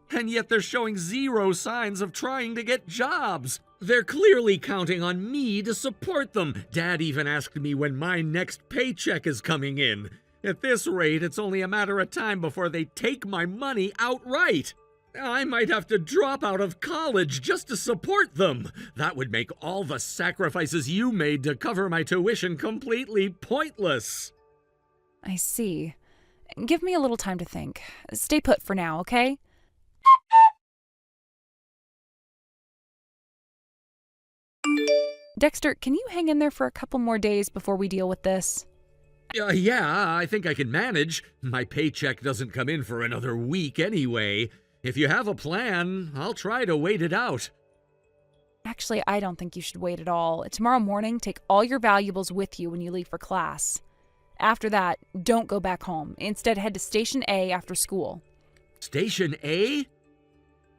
And yet they're showing zero signs of trying to get jobs. They're clearly counting on me to support them. Dad even asked me when my next paycheck is coming in. At this rate, it's only a matter of time before they take my money outright. I might have to drop out of college just to support them. That would make all the sacrifices you made to cover my tuition completely pointless. I see. Give me a little time to think. Stay put for now, okay? Dexter, can you hang in there for a couple more days before we deal with this? Yeah, I think I can manage. My paycheck doesn't come in for another week anyway. If you have a plan, I'll try to wait it out. Actually, I don't think you should wait at all. Tomorrow morning, take all your valuables with you when you leave for class. After that, don't go back home. Instead, head to Station A after school. Station A?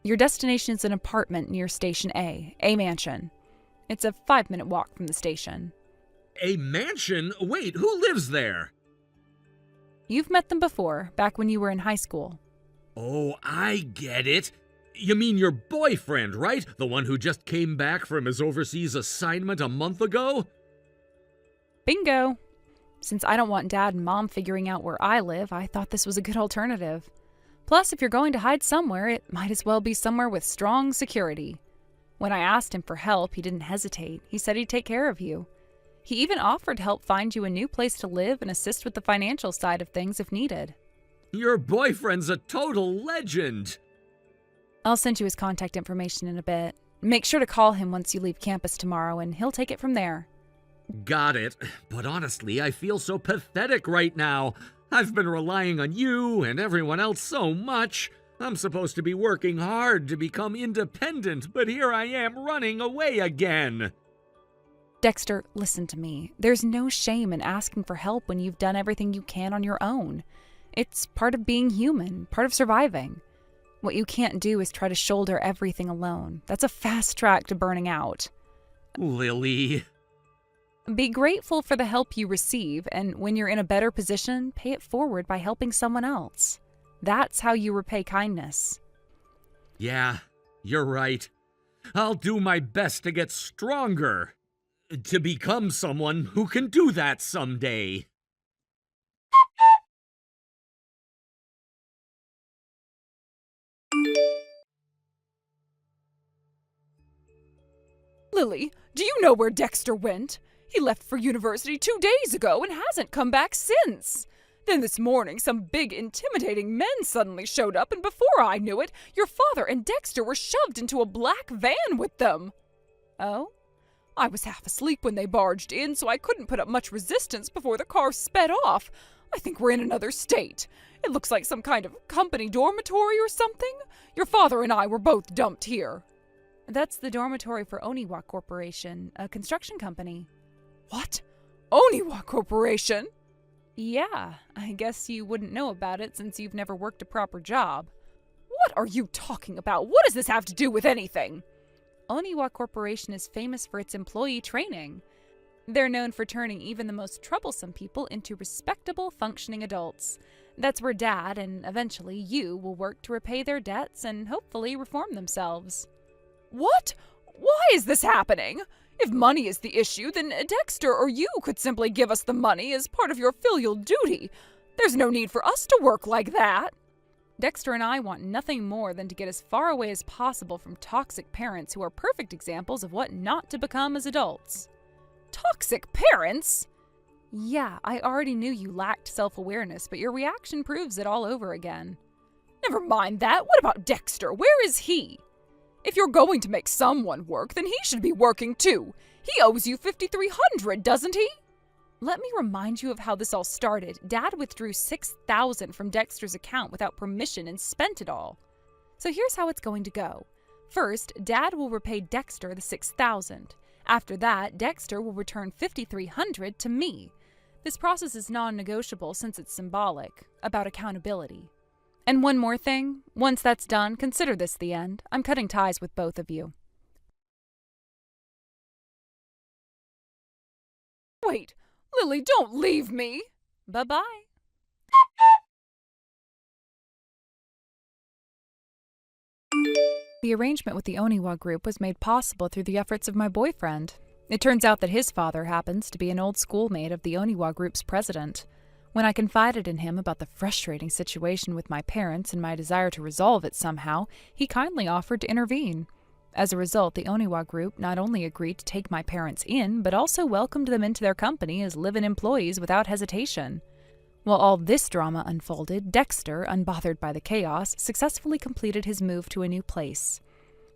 Your destination is an apartment near Station A mansion. It's a 5-minute walk from the station. A mansion? Wait, who lives there? You've met them before, back when you were in high school. Oh, I get it. You mean your boyfriend, right? The one who just came back from his overseas assignment a month ago? Bingo! Since I don't want Dad and Mom figuring out where I live, I thought this was a good alternative. Plus, if you're going to hide somewhere, it might as well be somewhere with strong security. When I asked him for help, he didn't hesitate. He said he'd take care of you. He even offered to help find you a new place to live and assist with the financial side of things if needed. Your boyfriend's a total legend. I'll send you his contact information in a bit. Make sure to call him once you leave campus tomorrow, and he'll take it from there. Got it. But honestly, I feel so pathetic right now. I've been relying on you and everyone else so much. I'm supposed to be working hard to become independent, but here I am running away again. Dexter, listen to me. There's no shame in asking for help when you've done everything you can on your own. It's part of being human, part of surviving. What you can't do is try to shoulder everything alone. That's a fast track to burning out. Lily. Be grateful for the help you receive, and when you're in a better position, pay it forward by helping someone else. That's how you repay kindness. Yeah, you're right. I'll do my best to get stronger. To become someone who can do that someday. Lily, do you know where Dexter went? He left for university 2 days ago and hasn't come back since. Then this morning, some big, intimidating men suddenly showed up, and before I knew it, your father and Dexter were shoved into a black van with them. Oh? I was half asleep when they barged in, so I couldn't put up much resistance before the car sped off. I think we're in another state. It looks like some kind of company dormitory or something. Your father and I were both dumped here. That's the dormitory for Oniwa Corporation, a construction company. What? Oniwa Corporation? Yeah, I guess you wouldn't know about it since you've never worked a proper job. What are you talking about? What does this have to do with anything? Oniwa Corporation is famous for its employee training. They're known for turning even the most troublesome people into respectable, functioning adults. That's where Dad, and eventually you, will work to repay their debts and hopefully reform themselves. What? Why is this happening? If money is the issue, then Dexter or you could simply give us the money as part of your filial duty. There's no need for us to work like that. Dexter and I want nothing more than to get as far away as possible from toxic parents who are perfect examples of what not to become as adults. Toxic parents? Yeah, I already knew you lacked self-awareness, but your reaction proves it all over again. Never mind that. What about Dexter? Where is he? If you're going to make someone work, then he should be working too. He owes you $5,300, doesn't he? Let me remind you of how this all started. Dad withdrew $6,000 from Dexter's account without permission and spent it all. So here's how it's going to go. First, Dad will repay Dexter the $6,000. After that, Dexter will return $5,300 to me. This process is non-negotiable since it's symbolic, about accountability. And one more thing, once that's done, consider this the end. I'm cutting ties with both of you. Wait, Lily, don't leave me! Bye-bye. The arrangement with the Oniwa group was made possible through the efforts of my boyfriend. It turns out that his father happens to be an old schoolmate of the Oniwa group's president. When I confided in him about the frustrating situation with my parents and my desire to resolve it somehow, he kindly offered to intervene. As a result, the Oniwa group not only agreed to take my parents in, but also welcomed them into their company as live-in employees without hesitation. While all this drama unfolded, Dexter, unbothered by the chaos, successfully completed his move to a new place.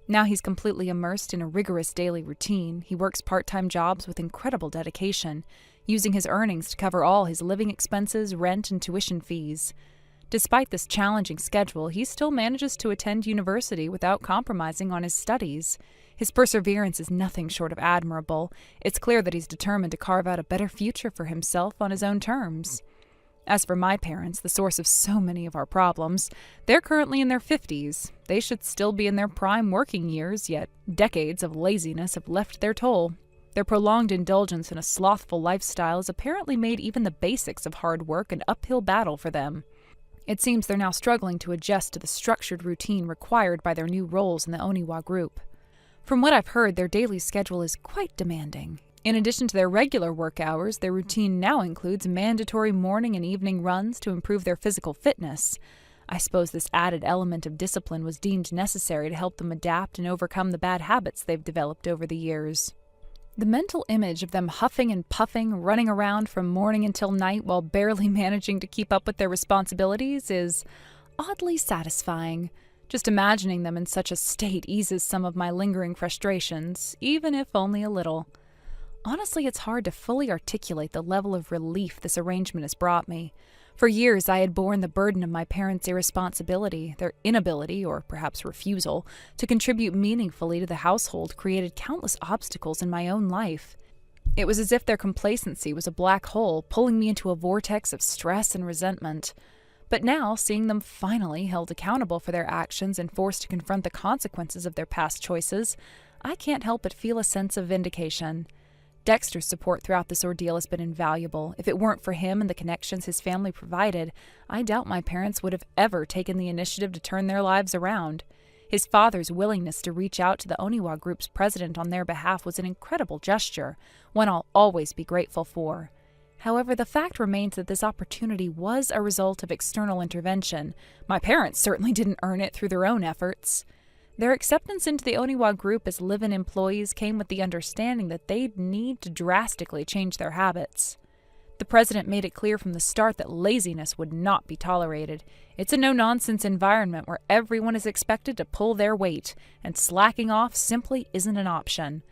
Now he's completely immersed in a rigorous daily routine. He works part-time jobs with incredible dedication, using his earnings to cover all his living expenses, rent, and tuition fees. Despite this challenging schedule, he still manages to attend university without compromising on his studies. His perseverance is nothing short of admirable. It's clear that he's determined to carve out a better future for himself on his own terms. As for my parents, the source of so many of our problems, they're currently in their 50s. They should still be in their prime working years, yet decades of laziness have left their toll. Their prolonged indulgence in a slothful lifestyle has apparently made even the basics of hard work an uphill battle for them. It seems they're now struggling to adjust to the structured routine required by their new roles in the Oniwa group. From what I've heard, their daily schedule is quite demanding. In addition to their regular work hours, their routine now includes mandatory morning and evening runs to improve their physical fitness. I suppose this added element of discipline was deemed necessary to help them adapt and overcome the bad habits they've developed over the years. The mental image of them huffing and puffing, running around from morning until night while barely managing to keep up with their responsibilities is oddly satisfying. Just imagining them in such a state eases some of my lingering frustrations, even if only a little. Honestly, it's hard to fully articulate the level of relief this arrangement has brought me. For years, I had borne the burden of my parents' irresponsibility. Their inability, or perhaps refusal, to contribute meaningfully to the household created countless obstacles in my own life. It was as if their complacency was a black hole, pulling me into a vortex of stress and resentment. But now, seeing them finally held accountable for their actions and forced to confront the consequences of their past choices, I can't help but feel a sense of vindication. Dexter's support throughout this ordeal has been invaluable. If it weren't for him and the connections his family provided, I doubt my parents would have ever taken the initiative to turn their lives around. His father's willingness to reach out to the Oniwa Group's president on their behalf was an incredible gesture, one I'll always be grateful for. However, the fact remains that this opportunity was a result of external intervention. My parents certainly didn't earn it through their own efforts. Their acceptance into the Oniwa Group as live-in employees came with the understanding that they'd need to drastically change their habits. The president made it clear from the start that laziness would not be tolerated. It's a no-nonsense environment where everyone is expected to pull their weight, and slacking off simply isn't an option.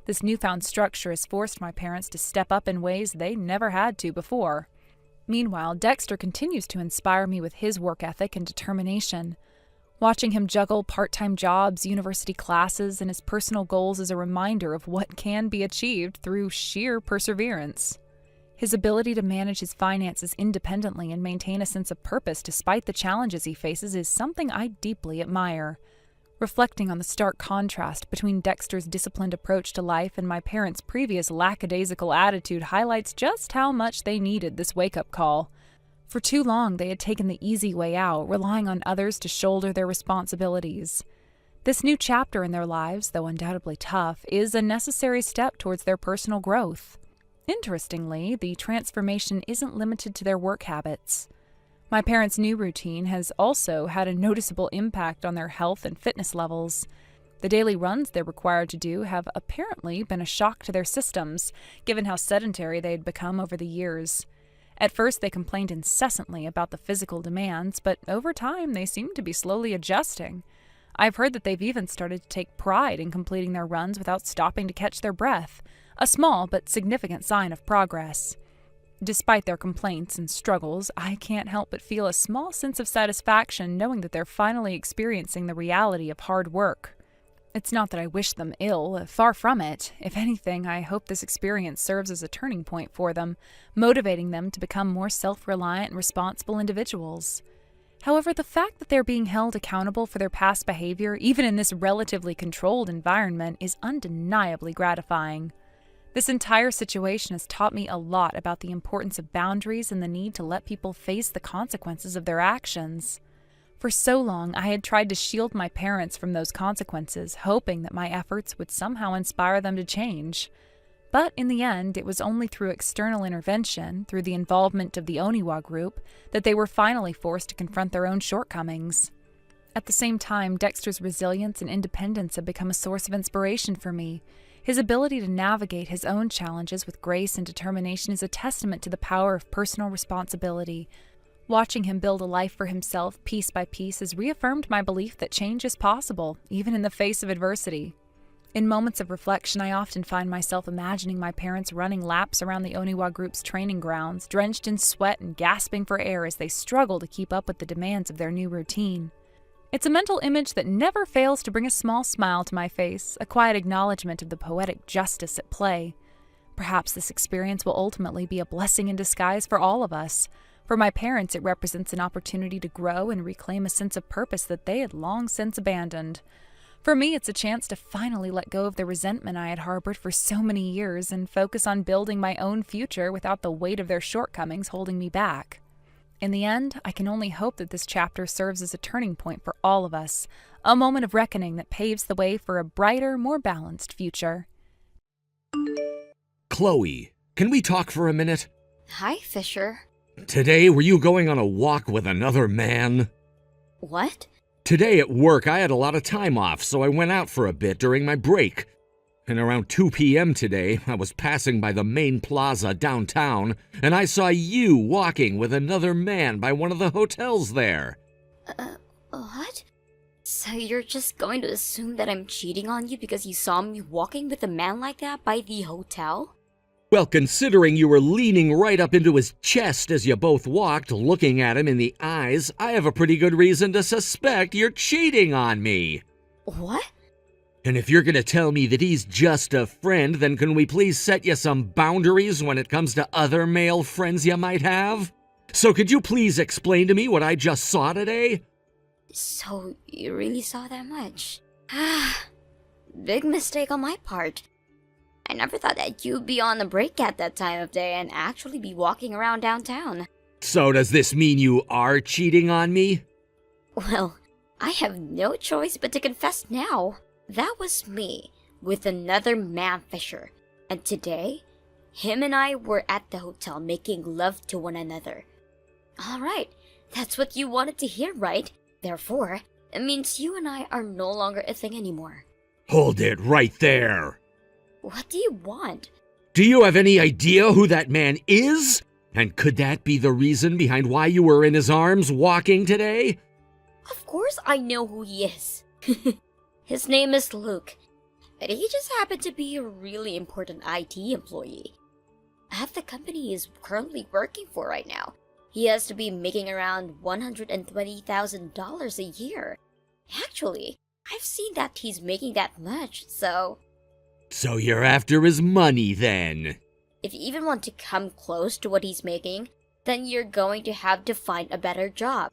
This newfound structure has forced my parents to step up in ways they never had to before. Meanwhile, Dexter continues to inspire me with his work ethic and determination. Watching him juggle part-time jobs, university classes, and his personal goals is a reminder of what can be achieved through sheer perseverance. His ability to manage his finances independently and maintain a sense of purpose despite the challenges he faces is something I deeply admire. Reflecting on the stark contrast between Dexter's disciplined approach to life and my parents' previous lackadaisical attitude highlights just how much they needed this wake-up call. For too long, they had taken the easy way out, relying on others to shoulder their responsibilities. This new chapter in their lives, though undoubtedly tough, is a necessary step towards their personal growth. Interestingly, the transformation isn't limited to their work habits. My parents' new routine has also had a noticeable impact on their health and fitness levels. The daily runs they're required to do have apparently been a shock to their systems, given how sedentary they had become over the years. At first, they complained incessantly about the physical demands, but over time, they seemed to be slowly adjusting. I've heard that they've even started to take pride in completing their runs without stopping to catch their breath, a small but significant sign of progress. Despite their complaints and struggles, I can't help but feel a small sense of satisfaction knowing that they're finally experiencing the reality of hard work. It's not that I wish them ill, far from it. If anything, I hope this experience serves as a turning point for them, motivating them to become more self-reliant and responsible individuals. However, the fact that they're being held accountable for their past behavior, even in this relatively controlled environment, is undeniably gratifying. This entire situation has taught me a lot about the importance of boundaries and the need to let people face the consequences of their actions. For so long, I had tried to shield my parents from those consequences, hoping that my efforts would somehow inspire them to change. But in the end, it was only through external intervention, through the involvement of the Oniwa Group, that they were finally forced to confront their own shortcomings. At the same time, Dexter's resilience and independence have become a source of inspiration for me. His ability to navigate his own challenges with grace and determination is a testament to the power of personal responsibility. Watching him build a life for himself piece by piece has reaffirmed my belief that change is possible, even in the face of adversity. In moments of reflection, I often find myself imagining my parents running laps around the Oniwa Group's training grounds, drenched in sweat and gasping for air as they struggle to keep up with the demands of their new routine. It's a mental image that never fails to bring a small smile to my face, a quiet acknowledgement of the poetic justice at play. Perhaps this experience will ultimately be a blessing in disguise for all of us, For my parents, it represents an opportunity to grow and reclaim a sense of purpose that they had long since abandoned. For me, it's a chance to finally let go of the resentment I had harbored for so many years and focus on building my own future without the weight of their shortcomings holding me back. In the end, I can only hope that this chapter serves as a turning point for all of us, a moment of reckoning that paves the way for a brighter, more balanced future. Chloe, can we talk for a minute? Hi, Fisher. Today, were you going on a walk with another man? What? Today at work, I had a lot of time off, so I went out for a bit during my break. And around 2 p.m. today, I was passing by the main plaza downtown, and I saw you walking with another man by one of the hotels there. What? So you're just going to assume that I'm cheating on you because you saw me walking with a man like that by the hotel? Well, considering you were leaning right up into his chest as you both walked, looking at him in the eyes, I have a pretty good reason to suspect you're cheating on me. What? And if you're gonna tell me that he's just a friend, then can we please set you some boundaries when it comes to other male friends you might have? So could you please explain to me what I just saw today? So you really saw that much? Big mistake on my part. I never thought that you'd be on the break at that time of day and actually be walking around downtown. So does this mean you are cheating on me? Well, I have no choice but to confess now. That was me, with another man, Fisher. And today, him and I were at the hotel making love to one another. Alright, that's what you wanted to hear, right? Therefore, it means you and I are no longer a thing anymore. Hold it right there. What do you want? Do you have any idea who that man is? And could that be the reason behind why you were in his arms walking today? Of course I know who he is. His name is Luke, but he just happened to be a really important IT employee. At the company he is currently working for right now, he has to be making around $120,000 a year. Actually, I've seen that he's making that much, so... So you're after his money then? If you even want to come close to what he's making, then you're going to have to find a better job.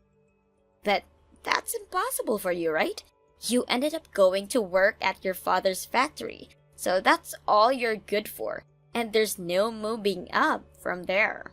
But that's impossible for you, right? You ended up going to work at your father's factory, so that's all you're good for, and there's no moving up from there.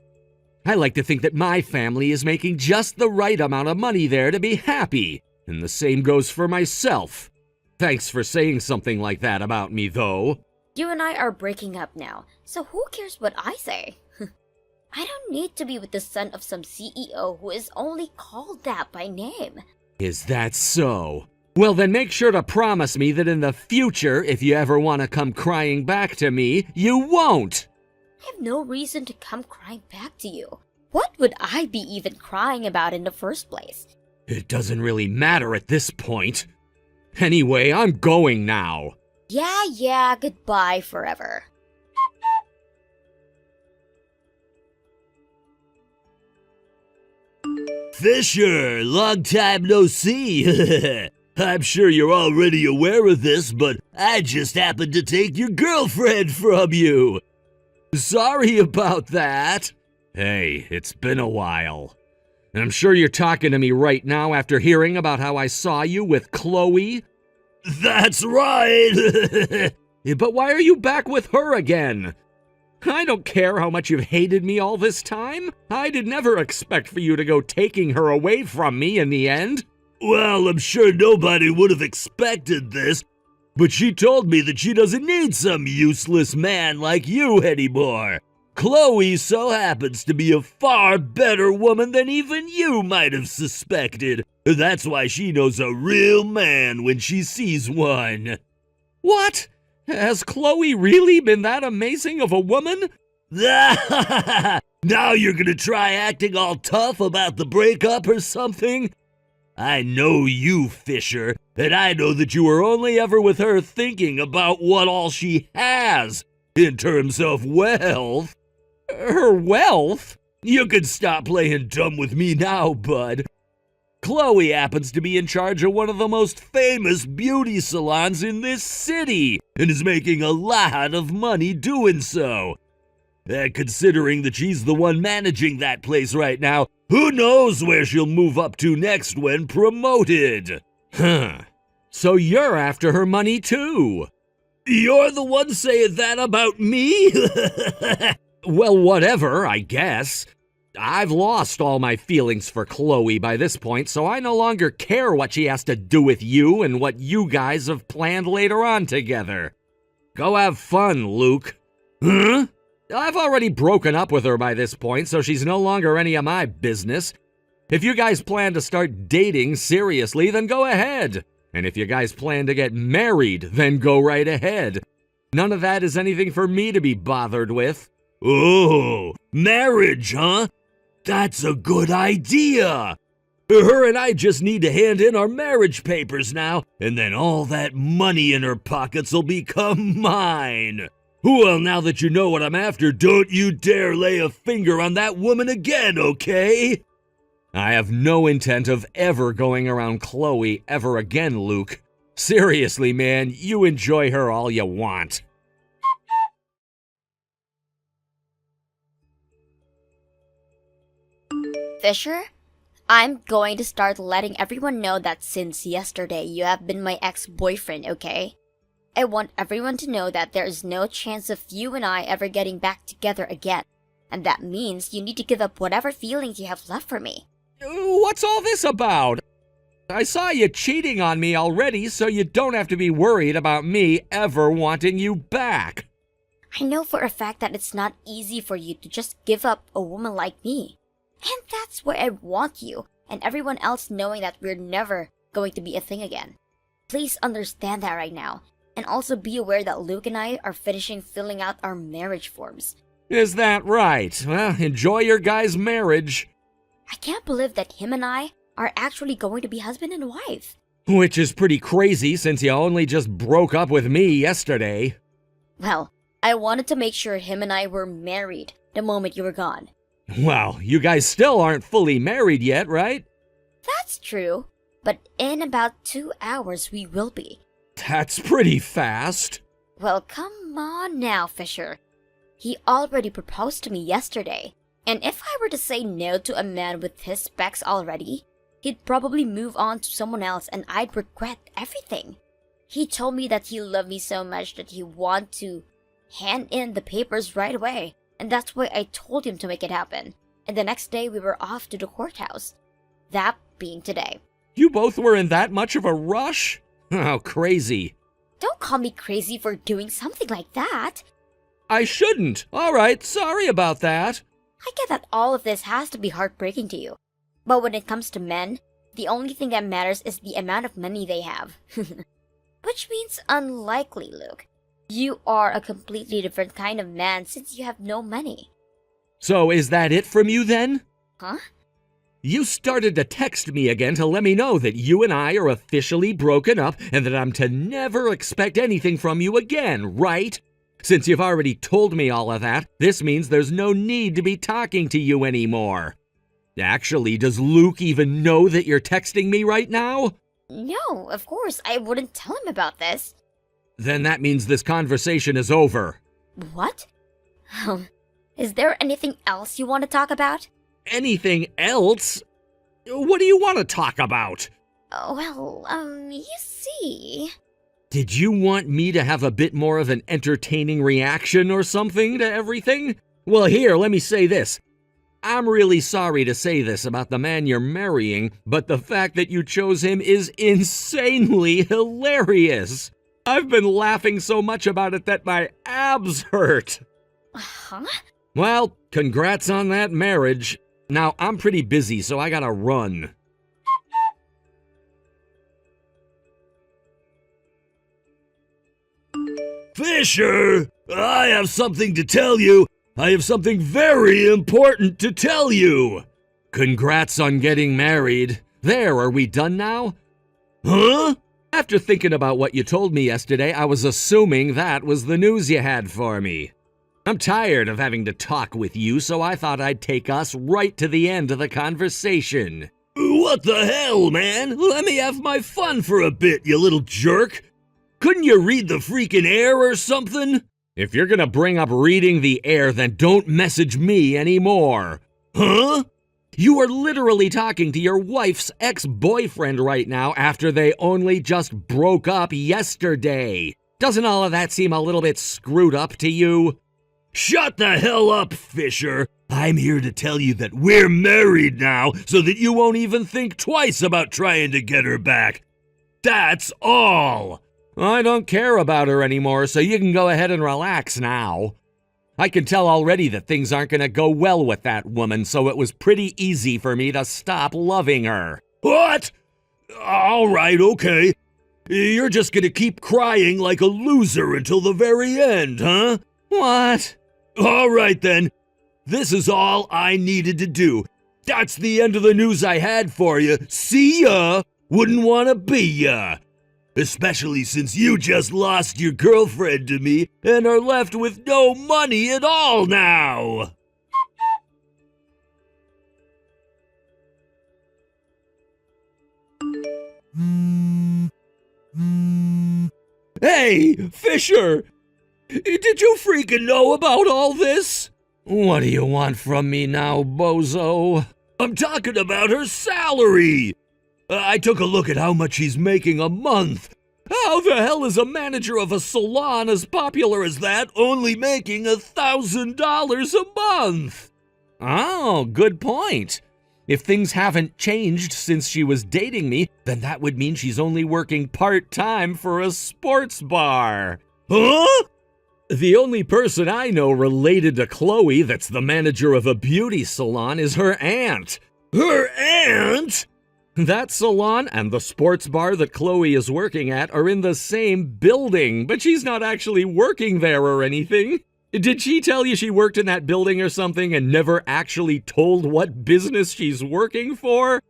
I like to think that my family is making just the right amount of money there to be happy, and the same goes for myself. Thanks for saying something like that about me, though. You and I are breaking up now, so who cares what I say? I don't need to be with the son of some CEO who is only called that by name. Is that so? Well, then make sure to promise me that in the future, if you ever want to come crying back to me, you won't! I have no reason to come crying back to you. What would I be even crying about in the first place? It doesn't really matter at this point. Anyway, I'm going now. Yeah, goodbye forever. Fisher, long time no see. I'm sure you're already aware of this, but I just happened to take your girlfriend from you. Sorry about that. Hey, it's been a while. And I'm sure you're talking to me right now after hearing about how I saw you with Chloe. That's right. But why are you back with her again? I don't care how much you've hated me all this time. I did never expect for you to go taking her away from me in the end. Well, I'm sure nobody would have expected this, but she told me that she doesn't need some useless man like you anymore. Chloe so happens to be a far better woman than even you might have suspected. That's why she knows a real man when she sees one. What? Has Chloe really been that amazing of a woman? Now you're gonna try acting all tough about the breakup or something? I know you, Fisher, and I know that you were only ever with her thinking about what all she has in terms of wealth. Her wealth? You can stop playing dumb with me now, bud. Chloe happens to be in charge of one of the most famous beauty salons in this city and is making a lot of money doing so. Considering that she's the one managing that place right now, who knows where she'll move up to next when promoted? Huh. So you're after her money too? You're the one saying that about me? Well, whatever, I guess. I've lost all my feelings for Chloe by this point, so I no longer care what she has to do with you and what you guys have planned later on together. Go have fun, Luke. Huh? I've already broken up with her by this point, so she's no longer any of my business. If you guys plan to start dating seriously, then go ahead. And if you guys plan to get married, then go right ahead. None of that is anything for me to be bothered with. Oh, marriage, huh? That's a good idea. Her and I just need to hand in our marriage papers now, and then all that money in her pockets will become mine. Well, now that you know what I'm after, don't you dare lay a finger on that woman again, okay? I have no intent of ever going around Chloe ever again, Luke. Seriously, man, you enjoy her all you want. Fisher, I'm going to start letting everyone know that since yesterday you have been my ex-boyfriend, okay? I want everyone to know that there is no chance of you and I ever getting back together again. And that means you need to give up whatever feelings you have left for me. What's all this about? I saw you cheating on me already, so you don't have to be worried about me ever wanting you back. I know for a fact that it's not easy for you to just give up a woman like me. And that's why I want you and everyone else knowing that we're never going to be a thing again. Please understand that right now. And also be aware that Luke and I are finishing filling out our marriage forms. Is that right? Well, enjoy your guys' marriage. I can't believe that him and I are actually going to be husband and wife. Which is pretty crazy since you only just broke up with me yesterday. Well, I wanted to make sure him and I were married the moment you were gone. Well, you guys still aren't fully married yet, right? That's true, but in about 2 hours we will be. That's pretty fast. Well, come on now, Fisher. He already proposed to me yesterday, and if I were to say no to a man with his specs already, he'd probably move on to someone else and I'd regret everything. He told me that he loved me so much that he wanted to hand in the papers right away, and that's why I told him to make it happen. And the next day we were off to the courthouse. That being today. You both were in that much of a rush? How crazy. Don't call me crazy for doing something like that. I shouldn't. All right, sorry about that. I get that all of this has to be heartbreaking to you. But when it comes to men, the only thing that matters is the amount of money they have. Which means unlikely, Luke. You are a completely different kind of man since you have no money. So is that it from you then? Huh? You started to text me again to let me know that you and I are officially broken up and that I'm to never expect anything from you again, right? Since you've already told me all of that, this means there's no need to be talking to you anymore. Actually, does Luke even know that you're texting me right now? No, of course, I wouldn't tell him about this. Then that means this conversation is over. What? Is there anything else you want to talk about? Anything else? What do you want to talk about? Well, you see... Did you want me to have a bit more of an entertaining reaction or something to everything? Well, here, let me say this. I'm really sorry to say this about the man you're marrying, but the fact that you chose him is insanely hilarious. I've been laughing so much about it that my abs hurt. Huh? Well, congrats on that marriage. Now, I'm pretty busy, so I gotta run. Fisher, I have something to tell you. I have something very important to tell you. Congrats on getting married. There, are we done now? Huh? After thinking about what you told me yesterday, I was assuming that was the news you had for me. I'm tired of having to talk with you, so I thought I'd take us right to the end of the conversation. What the hell, man? Let me have my fun for a bit, you little jerk. Couldn't you read the freaking air or something? If you're gonna bring up reading the air, then don't message me anymore. Huh? You are literally talking to your wife's ex-boyfriend right now after they only just broke up yesterday. Doesn't all of that seem a little bit screwed up to you? Shut the hell up, Fisher. I'm here to tell you that we're married now so that you won't even think twice about trying to get her back. That's all. I don't care about her anymore, so you can go ahead and relax now. I can tell already that things aren't going to go well with that woman, so it was pretty easy for me to stop loving her. What? All right, okay. You're just gonna keep crying like a loser until the very end, huh? What? All right then. This is all I needed to do. That's the end of the news I had for you. See ya. Wouldn't want to be ya. Especially since you just lost your girlfriend to me and are left with no money at all now. Hey, Fisher! Did you freaking know about all this? What do you want from me now, bozo? I'm talking about her salary! I took a look at how much she's making a month. How the hell is a manager of a salon as popular as that only making $1,000 a month? Oh, good point. If things haven't changed since she was dating me, then that would mean she's only working part-time for a sports bar. Huh? The only person I know related to Chloe that's the manager of a beauty salon is her aunt. Her aunt? That salon and the sports bar that Chloe is working at are in the same building, but she's not actually working there or anything. Did she tell you she worked in that building or something and never actually told what business she's working for?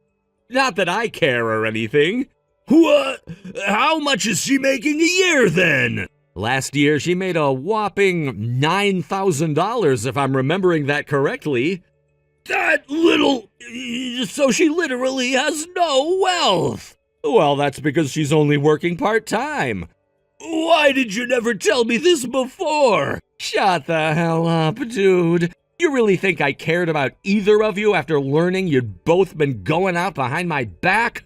Not that I care or anything. What? How much is she making a year then? Last year she made a whopping $9,000 if I'm remembering that correctly. That little... So she literally has no wealth. Well, that's because she's only working part-time. Why did you never tell me this before? Shut the hell up, dude. You really think I cared about either of you after learning you'd both been going out behind my back?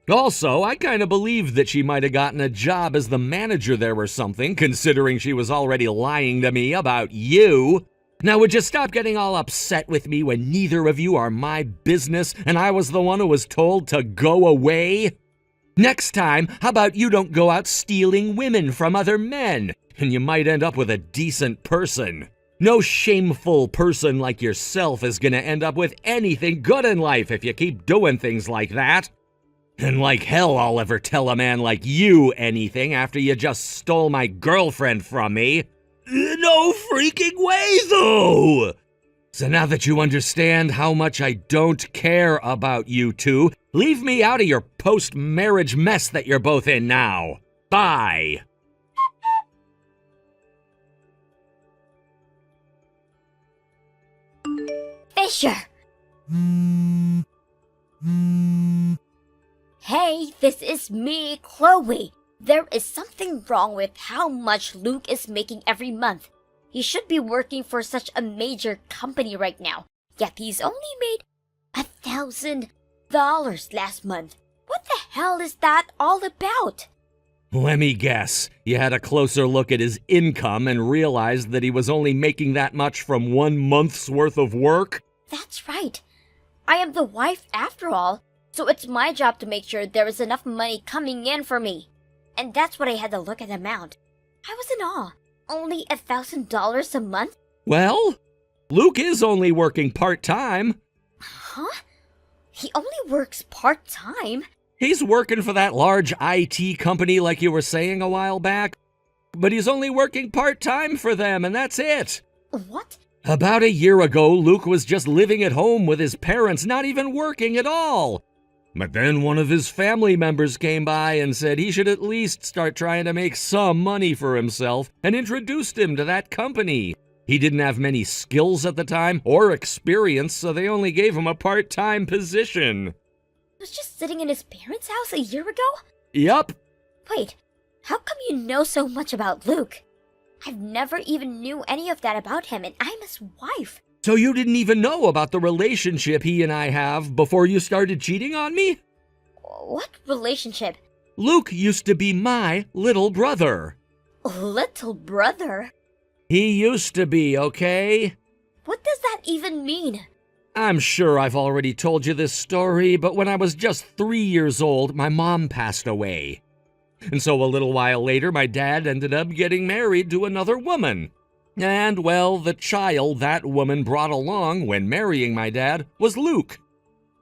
Also, I kind of believed that she might have gotten a job as the manager there or something, considering she was already lying to me about you. Now, would you stop getting all upset with me when neither of you are my business and I was the one who was told to go away? Next time, how about you don't go out stealing women from other men, and you might end up with a decent person. No shameful person like yourself is gonna end up with anything good in life if you keep doing things like that. And like hell I'll ever tell a man like you anything after you just stole my girlfriend from me. No freaking way, though! So now that you understand how much I don't care about you two, leave me out of your post-marriage mess that you're both in now. Bye! Fisher! Hey, this is me, Chloe. There is something wrong with how much Luke is making every month. He should be working for such a major company right now, yet he's only made $1,000 last month. What the hell is that all about? Let me guess. You had a closer look at his income and realized that he was only making that much from 1 month's worth of work? That's right. I am the wife after all, so it's my job to make sure there is enough money coming in for me. And that's what I had to look at the amount. I was in awe. Only $1,000 a month? Well, Luke is only working part-time. Huh? He only works part-time? He's working for that large IT company like you were saying a while back. But he's only working part-time for them, and that's it. What? About a year ago, Luke was just living at home with his parents, not even working at all. But then one of his family members came by and said he should at least start trying to make some money for himself and introduced him to that company. He didn't have many skills at the time or experience, so they only gave him a part-time position. He was just sitting in his parents' house a year ago? Yup. Wait, how come you know so much about Luke? I've never even knew any of that about him, and I'm his wife. So you didn't even know about the relationship he and I have before you started cheating on me? What relationship? Luke used to be my little brother. Little brother? He used to be, okay? What does that even mean? I'm sure I've already told you this story, but when I was just 3 years old, my mom passed away. And so a little while later, my dad ended up getting married to another woman. And, well, the child that woman brought along when marrying my dad was Luke.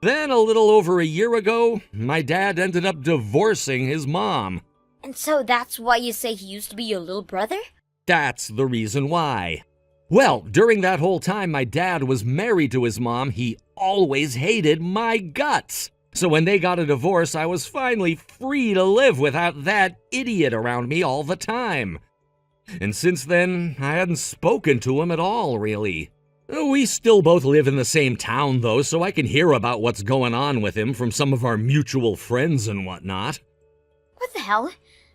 Then, a little over a year ago, my dad ended up divorcing his mom. And so that's why you say he used to be your little brother? That's the reason why. Well, during that whole time my dad was married to his mom, he always hated my guts. So when they got a divorce, I was finally free to live without that idiot around me all the time. And since then, I hadn't spoken to him at all, really. We still both live in the same town, though, so I can hear about what's going on with him from some of our mutual friends and whatnot. What the hell?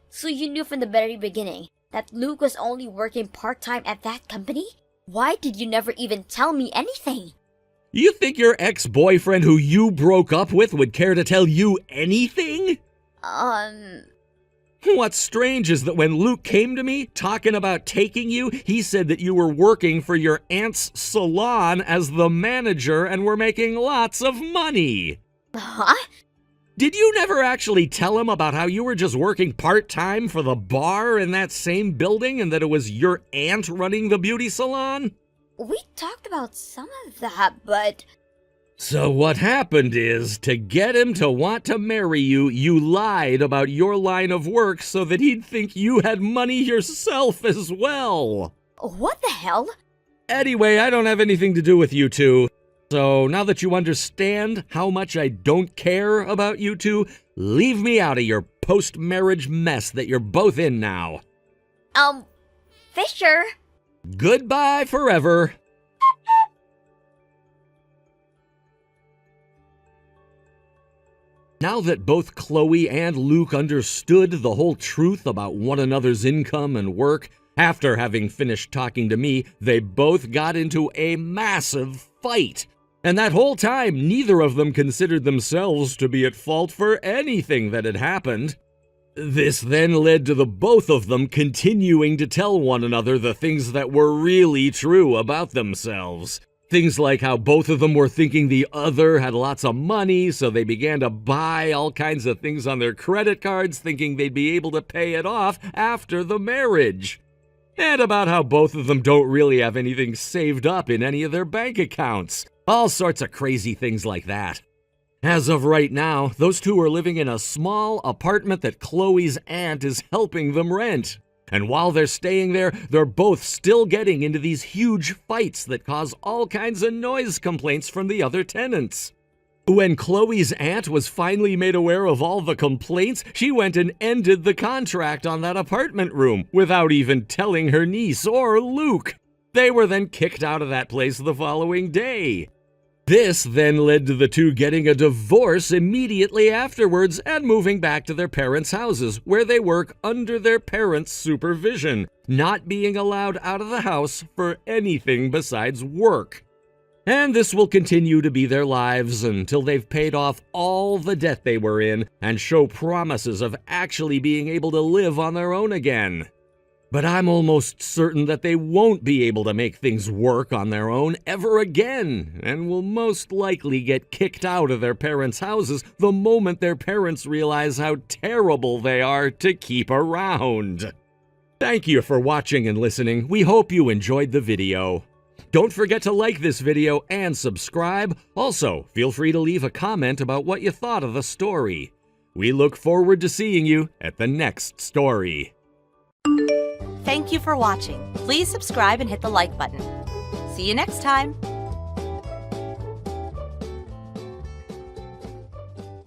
So you knew from the very beginning that Luke was only working part-time at that company? Why did you never even tell me anything? You think your ex-boyfriend who you broke up with would care to tell you anything? What's strange is that when Luke came to me talking about taking you, he said that you were working for your aunt's salon as the manager and were making lots of money. Huh? Did you never actually tell him about how you were just working part-time for the bar in that same building and that it was your aunt running the beauty salon? We talked about some of that, but... So what happened is, to get him to want to marry you, you lied about your line of work so that he'd think you had money yourself as well. What the hell? Anyway, I don't have anything to do with you two. So now that you understand how much I don't care about you two, leave me out of your post-marriage mess that you're both in now. Fisher? Goodbye forever. Now that both Chloe and Luke understood the whole truth about one another's income and work, after having finished talking to me, they both got into a massive fight. And that whole time, neither of them considered themselves to be at fault for anything that had happened. This then led to the both of them continuing to tell one another the things that were really true about themselves. Things like how both of them were thinking the other had lots of money, so they began to buy all kinds of things on their credit cards, thinking they'd be able to pay it off after the marriage. And about how both of them don't really have anything saved up in any of their bank accounts. All sorts of crazy things like that. As of right now, those two are living in a small apartment that Chloe's aunt is helping them rent. And while they're staying there, they're both still getting into these huge fights that cause all kinds of noise complaints from the other tenants. When Chloe's aunt was finally made aware of all the complaints, she went and ended the contract on that apartment room without even telling her niece or Luke. They were then kicked out of that place the following day. This then led to the two getting a divorce immediately afterwards and moving back to their parents' houses, where they work under their parents' supervision, not being allowed out of the house for anything besides work. And this will continue to be their lives until they've paid off all the debt they were in and show promises of actually being able to live on their own again. But I'm almost certain that they won't be able to make things work on their own ever again, and will most likely get kicked out of their parents' houses the moment their parents realize how terrible they are to keep around. Thank you for watching and listening. We hope you enjoyed the video. Don't forget to like this video and subscribe. Also, feel free to leave a comment about what you thought of the story. We look forward to seeing you at the next story. Thank you for watching. Please subscribe and hit the like button. See you next time.